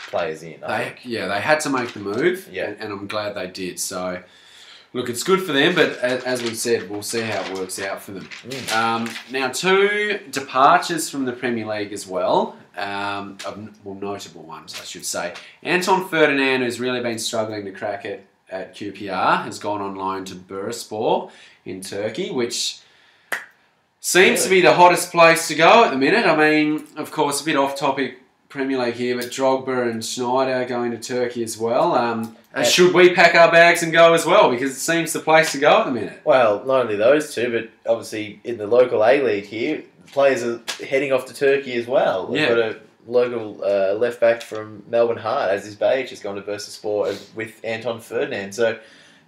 [SPEAKER 2] players in.
[SPEAKER 1] They had to make the move, and I'm glad they did. So, look, it's good for them, but as we said, we'll see how it works out for them. Now, 2 departures from the Premier League as well. Notable ones, I should say. Anton Ferdinand, who's really been struggling to crack it at QPR, has gone on loan to Bursaspor in Turkey, which seems to be the hottest place to go at the minute. I mean, of course, a bit off-topic Premier League here, but Drogba and Schneider going to Turkey as well. Should we pack our bags and go as well? Because it seems the place to go at the minute.
[SPEAKER 2] Well, not only those 2, but obviously in the local A-League here, players are heading off to Turkey as well. We've got a local left-back from Melbourne Heart, as his badge, has gone to Bursaspor with Anton Ferdinand. So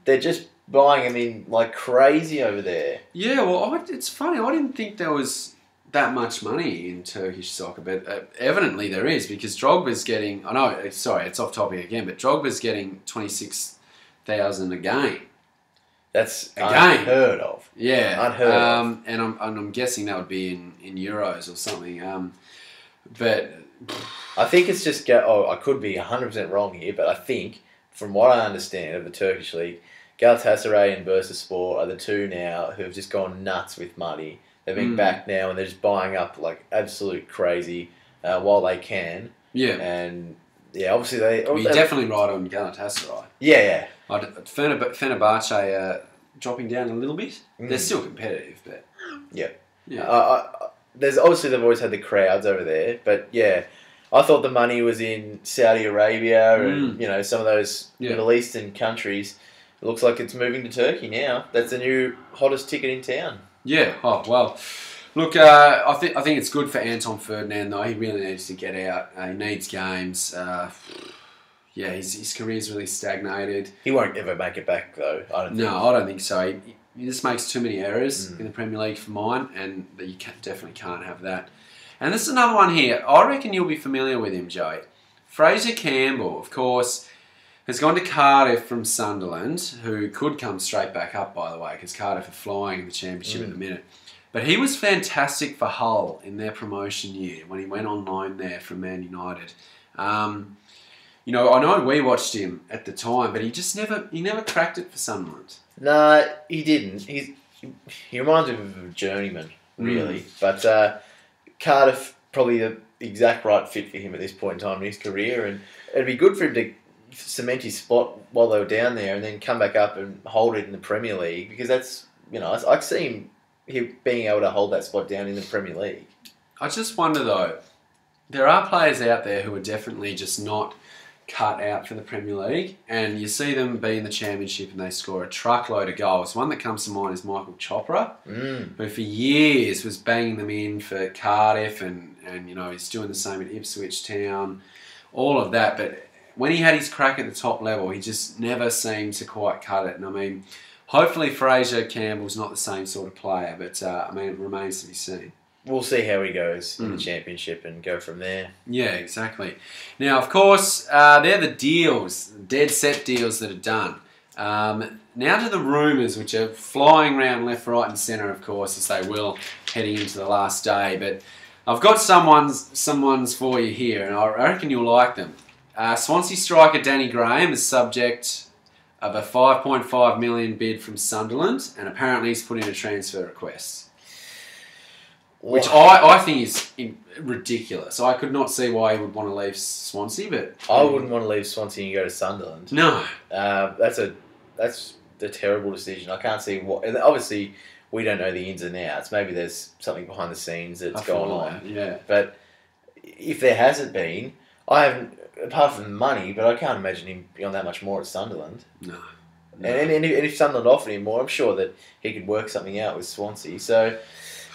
[SPEAKER 2] they're just buying him in like crazy over there.
[SPEAKER 1] Yeah, well, it's funny. I didn't think there was that much money in Turkish soccer, but evidently there is, because Drogba's getting... I know, sorry, it's off topic again, but Drogba's getting 26,000 a game.
[SPEAKER 2] That's unheard of.
[SPEAKER 1] Yeah.
[SPEAKER 2] Unheard of.
[SPEAKER 1] And I'm guessing that would be in euros or something. But...
[SPEAKER 2] I think it's just... I could be 100% wrong here, but I think, from what I understand of the Turkish league, Galatasaray and Bursaspor are the 2 now who have just gone nuts with money. They've been back now and they're just buying up like absolute crazy while they can. Yeah. And obviously
[SPEAKER 1] You're definitely right on Galatasaray.
[SPEAKER 2] Yeah.
[SPEAKER 1] Fenerbahce dropping down a little bit. They're still competitive, but...
[SPEAKER 2] Yeah. There's obviously they've always had the crowds over there, but I thought the money was in Saudi Arabia and some of those Middle Eastern countries. It looks like it's moving to Turkey now. That's the new hottest ticket in town. Yeah.
[SPEAKER 1] Oh, well. Look, I think it's good for Anton Ferdinand, though. He really needs to get out. He needs games. His career's really stagnated.
[SPEAKER 2] He won't ever make it back, though, I don't think.
[SPEAKER 1] No, I don't think so. He just makes too many errors in the Premier League for mine, and you definitely can't have that. And this is another one here. I reckon you'll be familiar with him, Joey. Fraser Campbell, of course, has gone to Cardiff from Sunderland, who could come straight back up, by the way, because Cardiff are flying in the Championship at the minute. But he was fantastic for Hull in their promotion year when he went on loan there from Man United. I know we watched him at the time, but he never cracked it for Sunderland.
[SPEAKER 2] No, he didn't. He reminds me of a journeyman, really. But Cardiff, probably the exact right fit for him at this point in time in his career, and it'd be good for him to cement his spot while they were down there and then come back up and hold it in the Premier League, because that's, I see him being able to hold that spot down in the Premier League.
[SPEAKER 1] I just wonder, though, there are players out there who are definitely just not cut out for the Premier League, and you see them be in the Championship and they score a truckload of goals. One that comes to mind is Michael Chopra, who for years was banging them in for Cardiff, and he's doing the same at Ipswich Town, all of that. But when he had his crack at the top level, he just never seemed to quite cut it. And I mean, hopefully Fraser Campbell's not the same sort of player, but it remains to be seen.
[SPEAKER 2] We'll see how he goes in the Championship and go from there.
[SPEAKER 1] Yeah, exactly. Now, of course, they're the deals, dead set deals that are done. Now to the rumours, which are flying around left, right and centre, of course, as they will heading into the last day. But I've got someone's for you here, and I reckon you'll like them. Swansea striker Danny Graham is subject of a $5.5 million bid from Sunderland, and apparently he's put in a transfer request. Which I think is ridiculous. I could not see why he would want to leave Swansea, but
[SPEAKER 2] I wouldn't want to leave Swansea and go to Sunderland.
[SPEAKER 1] No,
[SPEAKER 2] that's a terrible decision. I can't see what. Obviously, we don't know the ins and outs. Maybe there's something behind the scenes that's gone on.
[SPEAKER 1] Yeah,
[SPEAKER 2] but if there hasn't been, I haven't. Apart from money, but I can't imagine him being that much more at Sunderland.
[SPEAKER 1] No.
[SPEAKER 2] And if Sunderland offered him more, I'm sure that he could work something out with Swansea. So.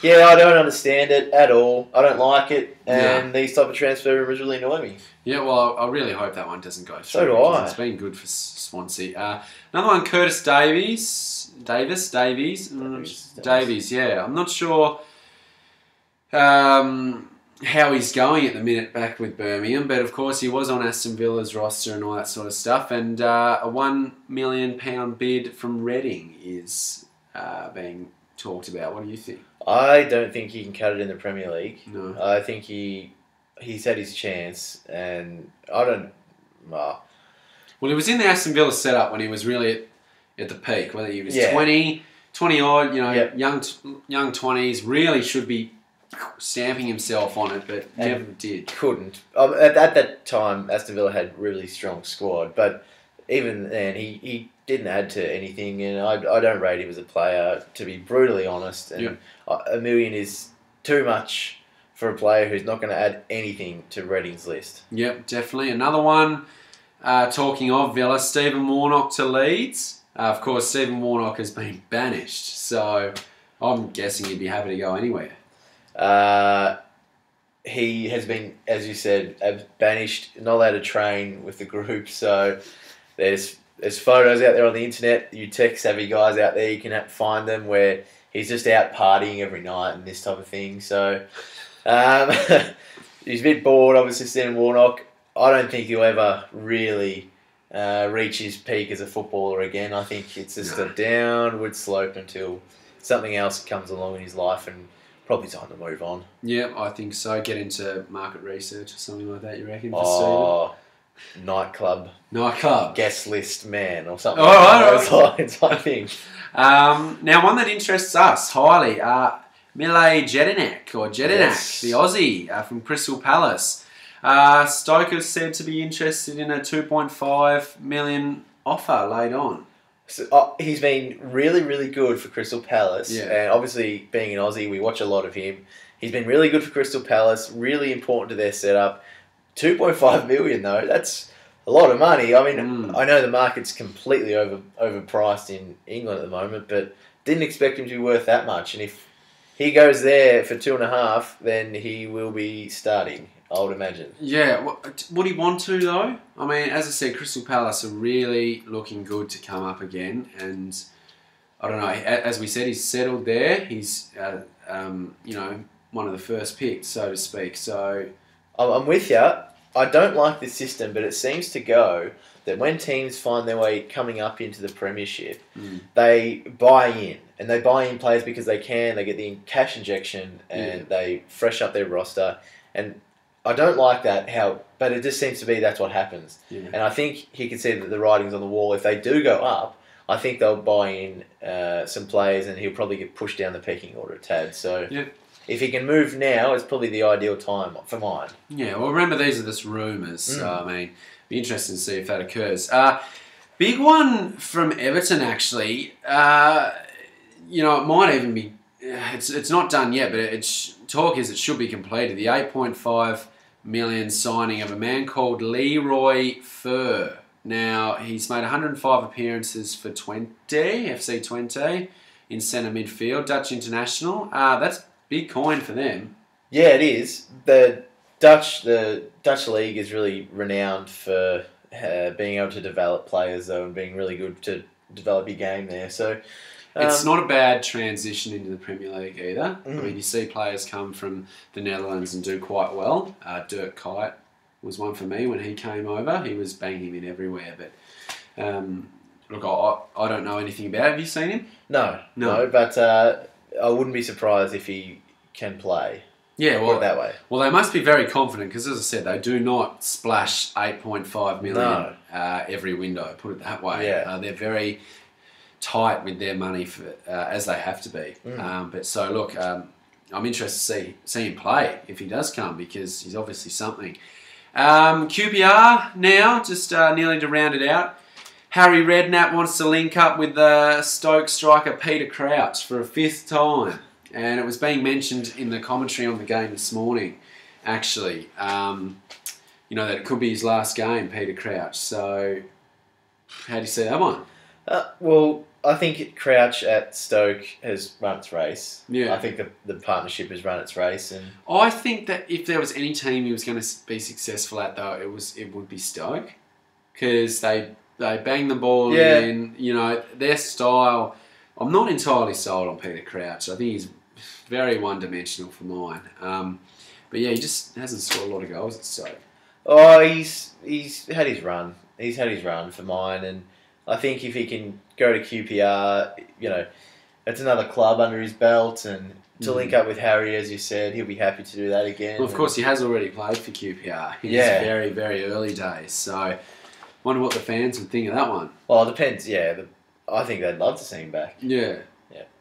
[SPEAKER 2] Yeah, I don't understand it at all. I don't like it, and these type of transfer rumours really annoy me.
[SPEAKER 1] Yeah, well, I really hope that one doesn't go through.
[SPEAKER 2] So do I.
[SPEAKER 1] It's been good for Swansea. Another one, Curtis Davies. Davies. Yeah, I'm not sure. how he's going at the minute back with Birmingham, but of course he was on Aston Villa's roster and all that sort of stuff, and a £1 million bid from Reading is being talked about. What do you think?
[SPEAKER 2] I don't think he can cut it in the Premier League.
[SPEAKER 1] No.
[SPEAKER 2] I think he's had his chance, and I don't...
[SPEAKER 1] Well, he was in the Aston Villa setup when he was really at the peak, whether he was 20 odd, young 20s, really should be stamping himself on it, but never did.
[SPEAKER 2] Couldn't. At that time, Aston Villa had a really strong squad, but even then, he didn't add to anything, and I don't rate him as a player, to be brutally honest. And $1 million is too much for a player who's not going to add anything to Reading's list.
[SPEAKER 1] Yep, definitely. Another one, talking of Villa, Stephen Warnock to Leeds. Of course, Stephen Warnock has been banished, so I'm guessing he'd be happy to go anywhere.
[SPEAKER 2] He has been, as you said, banished, not allowed to train with the group, so there's photos out there on the internet. You tech-savvy guys out there, you can find them where he's just out partying every night and this type of thing. So he's a bit bored, obviously, Stephen Warnock. I don't think he'll ever really reach his peak as a footballer again. I think it's just a downward slope until something else comes along in his life, and probably time to move on.
[SPEAKER 1] Yeah, I think so. Get into market research or something like that, you reckon?
[SPEAKER 2] Nightclub guest list man or something.
[SPEAKER 1] All right.
[SPEAKER 2] Lines, I think.
[SPEAKER 1] Now, one that interests us highly, Mile Jedinak, the Aussie from Crystal Palace. Stoker's said to be interested in a $2.5 million offer laid on.
[SPEAKER 2] So, he's been really, really good for Crystal Palace. Yeah. And obviously, being an Aussie, we watch a lot of him. He's been really good for Crystal Palace, really important to their setup. $2.5 million, though, that's a lot of money. I mean, I know the market's completely overpriced in England at the moment, but didn't expect him to be worth that much. And if he goes there for 2.5, then he will be starting, I would imagine.
[SPEAKER 1] Yeah, would he want to, though? I mean, as I said, Crystal Palace are really looking good to come up again, and I don't know, as we said, he's settled there. He's, one of the first picks, so to speak, so...
[SPEAKER 2] I'm with you. I don't like this system, but it seems to go that when teams find their way coming up into the Premiership, they buy in. And they buy in players because they can. They get the cash injection and they fresh up their roster. And I don't like that, but it just seems to be that's what happens. Yeah. And I think he can see that the writing's on the wall. If they do go up, I think they'll buy in some players and he'll probably get pushed down the pecking order a tad. So... Yeah. If he can move now, it's probably the ideal time for mine. Yeah, well, remember, these are just rumours. So, I mean, be interested to see if that occurs.
[SPEAKER 1] Big one from Everton, actually. It might even be... It's not done yet, but talk is it should be completed. The $8.5 million signing of a man called Leroy Fer. Now, he's made 105 appearances for FC 20 in centre midfield, Dutch international. That's big coin for them.
[SPEAKER 2] Yeah, it is. The Dutch league is really renowned for being able to develop players, though, and being really good to develop your game there. So
[SPEAKER 1] it's not a bad transition into the Premier League either. I mean, you see players come from the Netherlands and do quite well. Dirk Kuyt was one for me when he came over. He was banging in everywhere, but look, I don't know anything about it. Have you seen him?
[SPEAKER 2] No, but I wouldn't be surprised if he can play.
[SPEAKER 1] Yeah, well,
[SPEAKER 2] put it that way.
[SPEAKER 1] Well, they must be very confident because, as I said, they do not splash $8.5 million every window. Put it that way.
[SPEAKER 2] Yeah.
[SPEAKER 1] They're very tight with their money as they have to be. But so look, I'm interested to see him play if he does come because he's obviously something. QPR now, just nearly to round it out. Harry Redknapp wants to link up with Stoke striker Peter Crouch for a 5th time. And it was being mentioned in the commentary on the game this morning, actually. That it could be his last game, Peter Crouch. So, how do you see that one?
[SPEAKER 2] Well, I think Crouch at Stoke has run its race.
[SPEAKER 1] Yeah.
[SPEAKER 2] I think the partnership has run its race. And
[SPEAKER 1] I think that if there was any team he was going to be successful at, though, it would be Stoke. Because they bang the ball in, their style. I'm not entirely sold on Peter Crouch. I think he's very one-dimensional for mine. But yeah, he just hasn't scored a lot of goals at Stoke.
[SPEAKER 2] Oh, he's had his run. He's had his run for mine, and I think if he can go to QPR, it's another club under his belt, and to link up with Harry, as you said, he'll be happy to do that again.
[SPEAKER 1] Well, of course, he has already played for QPR in his very, very early days. So, wonder what the fans would think of that one.
[SPEAKER 2] Well, it depends. Yeah, I think they'd love to see him back.
[SPEAKER 1] Yeah.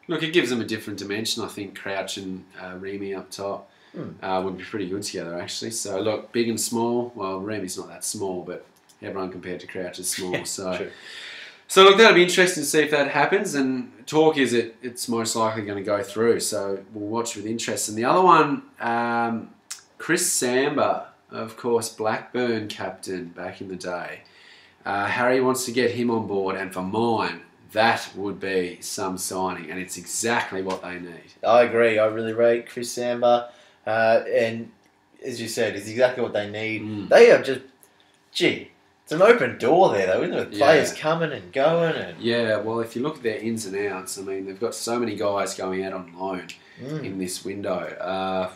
[SPEAKER 1] Look, it gives them a different dimension. I think Crouch and Remy up top would be pretty good together, actually. So, look, big and small. Well, Remy's not that small, but everyone compared to Crouch is small. So, look, that'll be interesting to see if that happens. And talk is it's most likely going to go through. So, we'll watch with interest. And the other one, Chris Samba, of course, Blackburn captain back in the day. Harry wants to get him on board. And for mine, that would be some signing. And it's exactly what they need.
[SPEAKER 2] I agree. I really rate Chris Samba. And as you said, it's exactly what they need. They are just, it's an open door there, though, isn't it? With players coming and going.
[SPEAKER 1] Yeah, well, if you look at their ins and outs, I mean, they've got so many guys going out on loan in this window.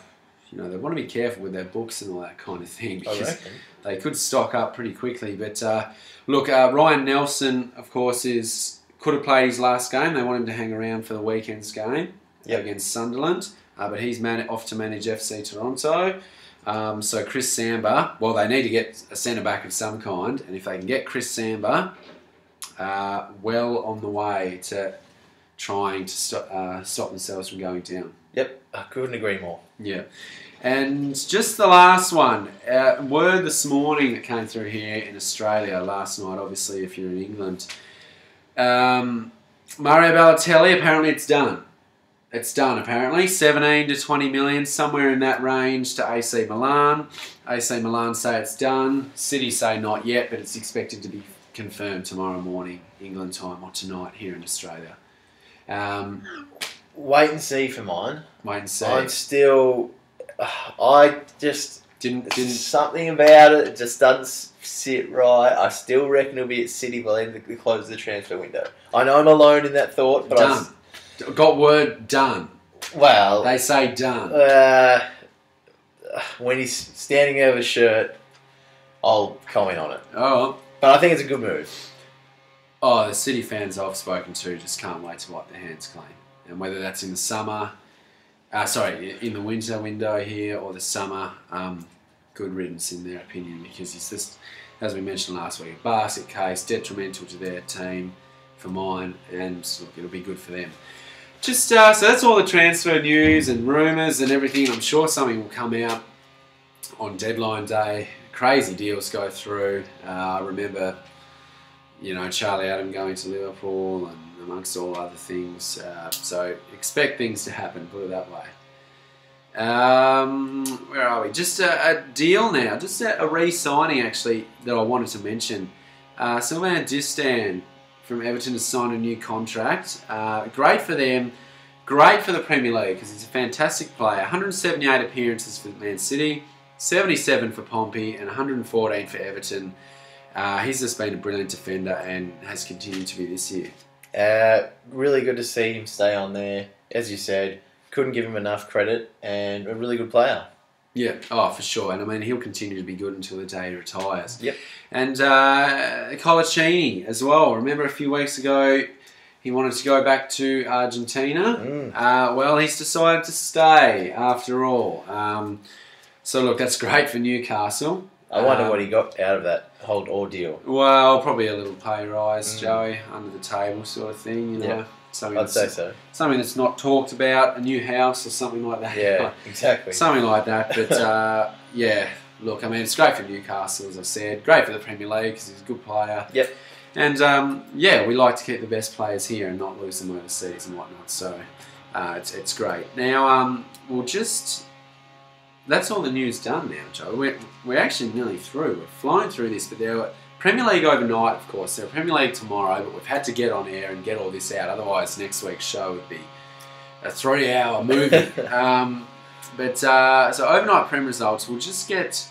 [SPEAKER 1] They want to be careful with their books and all that kind of thing because they could stock up pretty quickly. But look, Ryan Nelson, of course, could have played his last game. They want him to hang around for the weekend's game against Sunderland. But he's off to manage FC Toronto. So Chris Samba, well, they need to get a centre-back of some kind. And if they can get Chris Samba, well on the way to trying to stop themselves from going down.
[SPEAKER 2] Yep, I couldn't agree more.
[SPEAKER 1] Yeah. And just the last one. Word this morning that came through here in Australia last night, obviously, if you're in England. Mario Balotelli, apparently it's done. It's done, apparently. 17 to 20 million, somewhere in that range to AC Milan. AC Milan say it's done. City say not yet, but it's expected to be confirmed tomorrow morning, England time, or tonight here in Australia.
[SPEAKER 2] Wait and see for mine.
[SPEAKER 1] Wait and see.
[SPEAKER 2] I'm still... I just...
[SPEAKER 1] Didn't
[SPEAKER 2] something about it just doesn't sit right. I still reckon it'll be at City by the close of the transfer window. I know I'm alone in that thought, but
[SPEAKER 1] done. Got word done.
[SPEAKER 2] Well,
[SPEAKER 1] they say done.
[SPEAKER 2] When he's standing over a shirt, I'll comment on it.
[SPEAKER 1] Oh,
[SPEAKER 2] but I think it's a good move.
[SPEAKER 1] Oh, the City fans I've spoken to just can't wait to wipe their hands clean. And whether that's in the summer, in the winter window here or the summer, good riddance in their opinion because it's just, as we mentioned last week, a basket case, detrimental to their team for mine, and look, it'll be good for them. Just so that's all the transfer news and rumours and everything. I'm sure something will come out on deadline day. Crazy deals go through. I remember, Charlie Adam going to Liverpool and amongst all other things. So expect things to happen, put it that way. Where are we? Just a deal now. Just a re-signing, actually, that I wanted to mention. Sylvain Distin from Everton has signed a new contract. Great for them. Great for the Premier League because he's a fantastic player. 178 appearances for Man City, 77 for Pompey, and 114 for Everton. He's just been a brilliant defender and has continued to be this year.
[SPEAKER 2] Really good to see him stay on there. As you said, couldn't give him enough credit and a really good player.
[SPEAKER 1] Yeah, for sure. And I mean, he'll continue to be good until the day he retires.
[SPEAKER 2] Yep.
[SPEAKER 1] And Colaccini as well. Remember a few weeks ago, he wanted to go back to Argentina. Well, he's decided to stay after all. So look, that's great for Newcastle.
[SPEAKER 2] I wonder what he got out of that whole ordeal.
[SPEAKER 1] Well, probably a little pay rise, Joey, under the table sort of thing.
[SPEAKER 2] Yeah.
[SPEAKER 1] I'd say so. Something that's not talked about, a new house or something like that.
[SPEAKER 2] Yeah, exactly.
[SPEAKER 1] Something like that. But, look, I mean, it's great for Newcastle, as I said. Great for the Premier League because he's a good player.
[SPEAKER 2] Yep.
[SPEAKER 1] And, we like to keep the best players here and not lose them overseas and whatnot. So, it's great. Now, that's all the news done now, Joe. We're actually nearly through. We're flying through this, but there were Premier League overnight, of course. There's Premier League tomorrow, but we've had to get on air and get all this out. Otherwise, next week's show would be a 3-hour movie. So overnight Prem results. We'll just get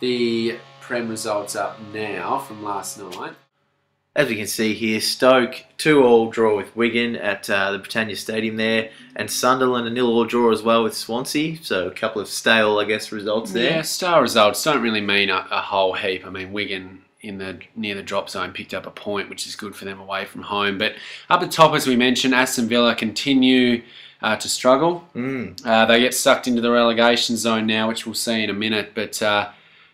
[SPEAKER 1] the Prem results up now from last night.
[SPEAKER 2] As we can see here, Stoke 2-2 draw with Wigan at the Britannia Stadium there, and Sunderland a 0-0 draw as well with Swansea. So a couple of stale, I guess, results there.
[SPEAKER 1] Yeah, stale results don't really mean a whole heap. I mean, Wigan near the drop zone picked up a point, which is good for them away from home. But up the top, as we mentioned, Aston Villa continue to struggle. They get sucked into the relegation zone now, which we'll see in a minute. But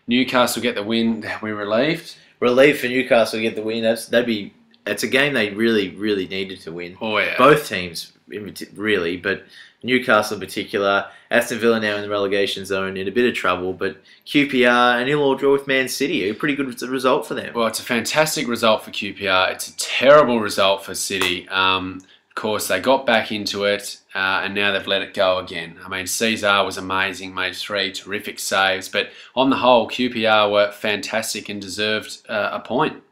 [SPEAKER 1] Newcastle get the win. We're relieved.
[SPEAKER 2] Relief for Newcastle to get the win. It's a game they really, really needed to win.
[SPEAKER 1] Oh yeah.
[SPEAKER 2] Both teams really, but Newcastle in particular. Aston Villa now in the relegation zone in a bit of trouble, but QPR an 0-0 draw with Man City, a pretty good result for them.
[SPEAKER 1] Well, it's a fantastic result for QPR. It's a terrible result for City. Of course, they got back into it, and now they've let it go again. I mean, Cesar was amazing, made 3 terrific saves, but on the whole, QPR were fantastic and deserved a point.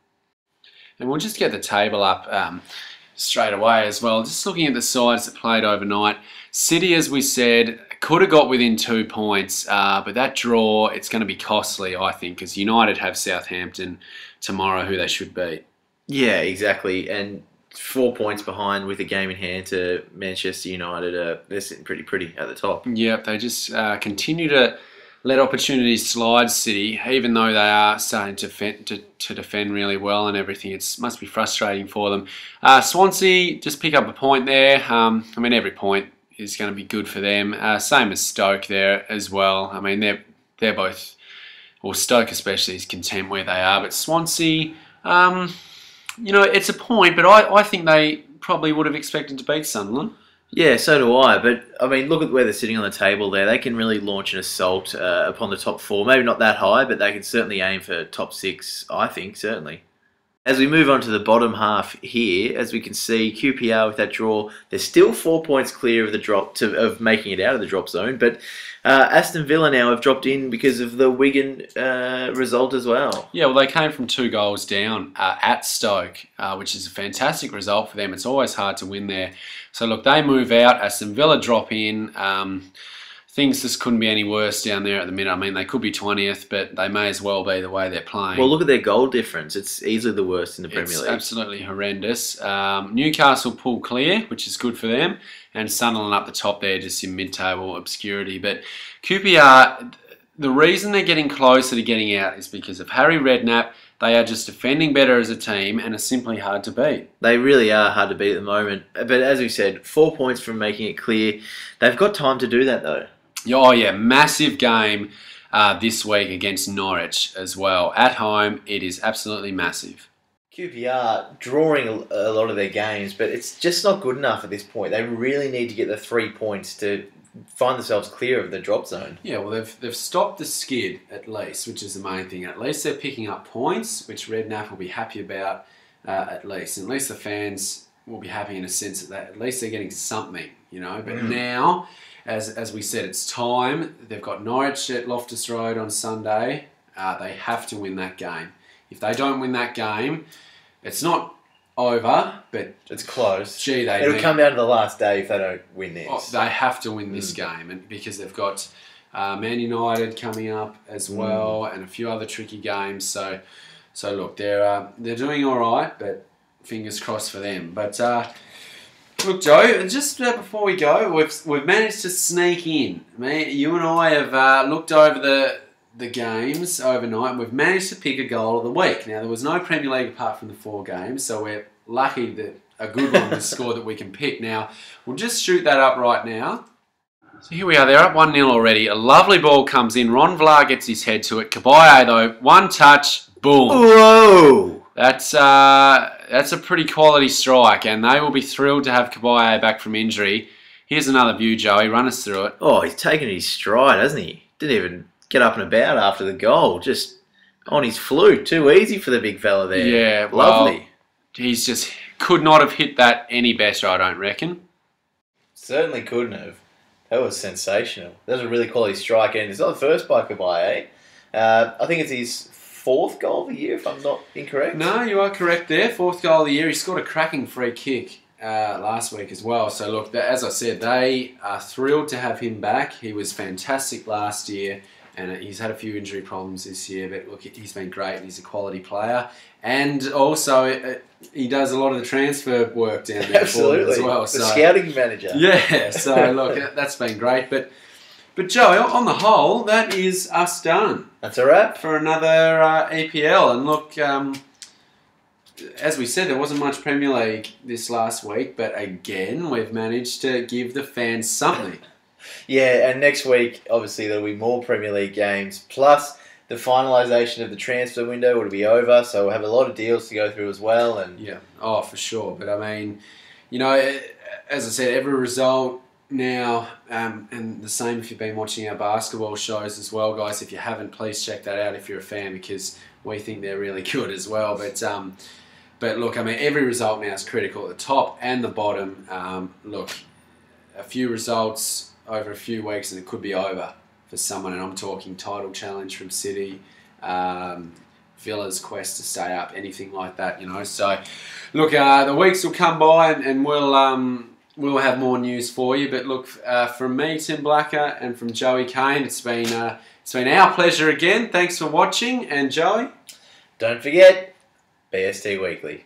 [SPEAKER 1] And we'll just get the table up straight away as well. Just looking at the sides that played overnight, City, as we said, could have got within 2 points, but that draw, it's going to be costly, I think, because United have Southampton tomorrow, who they should beat.
[SPEAKER 2] Yeah, exactly, and 4 points behind with a game in hand to Manchester United. They're sitting pretty at the top.
[SPEAKER 1] Yep, they just continue to let opportunities slide, City, even though they are starting to defend really well and everything. It must be frustrating for them. Swansea just pick up a point there. I mean, every point is going to be good for them. Same as Stoke there as well. I mean, they're both, well, Stoke especially is content where they are, but Swansea, you know, it's a point, but I think they probably would have expected to beat Sunderland.
[SPEAKER 2] Yeah, so do I. But, I mean, look at where they're sitting on the table there. They can really launch an assault upon the top 4. Maybe not that high, but they can certainly aim for top 6, I think, certainly. As we move on to the bottom half here, as we can see, QPR with that draw, they're still 4 points clear of the of making it out of the drop zone. But Aston Villa now have dropped in because of the Wigan result as well.
[SPEAKER 1] Yeah, well, they came from 2 goals down at Stoke, which is a fantastic result for them. It's always hard to win there. So, look, they move out. Aston Villa drop in. Things just couldn't be any worse down there at the minute. I mean, they could be 20th, but they may as well be the way they're playing.
[SPEAKER 2] Well, look at their goal difference. It's easily the worst in the Premier League.
[SPEAKER 1] It's absolutely horrendous. Newcastle pull clear, which is good for them, and Sunderland up the top there, just in mid-table obscurity. But QPR, the reason they're getting closer to getting out is because of Harry Redknapp. They are just defending better as a team and are simply hard to beat.
[SPEAKER 2] They really are hard to beat at the moment. But as we said, 4 points from making it clear. They've got time to do that, though.
[SPEAKER 1] Oh, yeah. Massive game this week against Norwich as well. At home, it is absolutely massive.
[SPEAKER 2] QPR drawing a lot of their games, but it's just not good enough at this point. They really need to get the 3 points to find themselves clear of the drop zone.
[SPEAKER 1] Yeah, well, they've stopped the skid at least, which is the main thing. At least they're picking up points, which Redknapp will be happy about at least. And at least the fans will be happy in a sense that at least they're getting something, you know. But now, as we said, it's time. They've got Norwich at Loftus Road on Sunday. They have to win that game. If they don't win that game, it's not over, but
[SPEAKER 2] it's close.
[SPEAKER 1] Gee,
[SPEAKER 2] it'll come down to the last day if they don't win this.
[SPEAKER 1] Oh, they have to win this game, and because they've got Man United coming up as well, and a few other tricky games. So look, they're doing all right, but fingers crossed for them. But look, Joe, just before we go, we've managed to sneak in. You and I have looked over the games overnight, and we've managed to pick a goal of the week. Now, there was no Premier League apart from the 4 games, so we're lucky that a good one was scored that we can pick. Now, we'll just shoot that up right now. So here we are, they're up 1-0 already. A lovely ball comes in. Ron Vlaar gets his head to it. Kabaye, though, one touch, boom.
[SPEAKER 2] Whoa!
[SPEAKER 1] That's a pretty quality strike, and they will be thrilled to have Kabaye back from injury. Here's another view, Joey. Run us through it.
[SPEAKER 2] Oh, he's taken his stride, hasn't he? Didn't even get up and about after the goal. Just on his flute. Too easy for the big fella there.
[SPEAKER 1] Yeah,
[SPEAKER 2] lovely.
[SPEAKER 1] Well, he's just could not have hit that any better, I don't reckon.
[SPEAKER 2] Certainly couldn't have. That was sensational. That was a really quality strike, and it's not the first by Kabaye. I think it's his 4th goal of the year, if I'm not incorrect.
[SPEAKER 1] No, you are correct there. 4th goal of the year. He scored a cracking free kick last week as well. So look, as I said, they are thrilled to have him back. He was fantastic last year, and he's had a few injury problems this year, but look, he's been great and he's a quality player. And also, he does a lot of the transfer work down there for them as well.
[SPEAKER 2] The scouting manager.
[SPEAKER 1] Yeah, so look, that's been great. But Joe, on the whole, that is us done.
[SPEAKER 2] That's a wrap.
[SPEAKER 1] For another EPL. And look, as we said, there wasn't much Premier League this last week, but again, we've managed to give the fans something.
[SPEAKER 2] Yeah, and next week, obviously, there'll be more Premier League games, plus the finalisation of the transfer window will be over, so we'll have a lot of deals to go through as well. And
[SPEAKER 1] yeah, oh, for sure. But I mean, you know, as I said, every result now, and the same if you've been watching our basketball shows as well, guys. If you haven't, please check that out if you're a fan, because we think they're really good as well. But look, I mean, every result now is critical at the top and the bottom. Look, a few results over a few weeks and it could be over for someone, and I'm talking title challenge from City, Villa's quest to stay up, anything like that, you know. So, look, the weeks will come by and we'll have more news for you. But look, from me, Tim Blacker, and from Joey Kane, it's been our pleasure again. Thanks for watching, and Joey,
[SPEAKER 2] don't forget BST Weekly.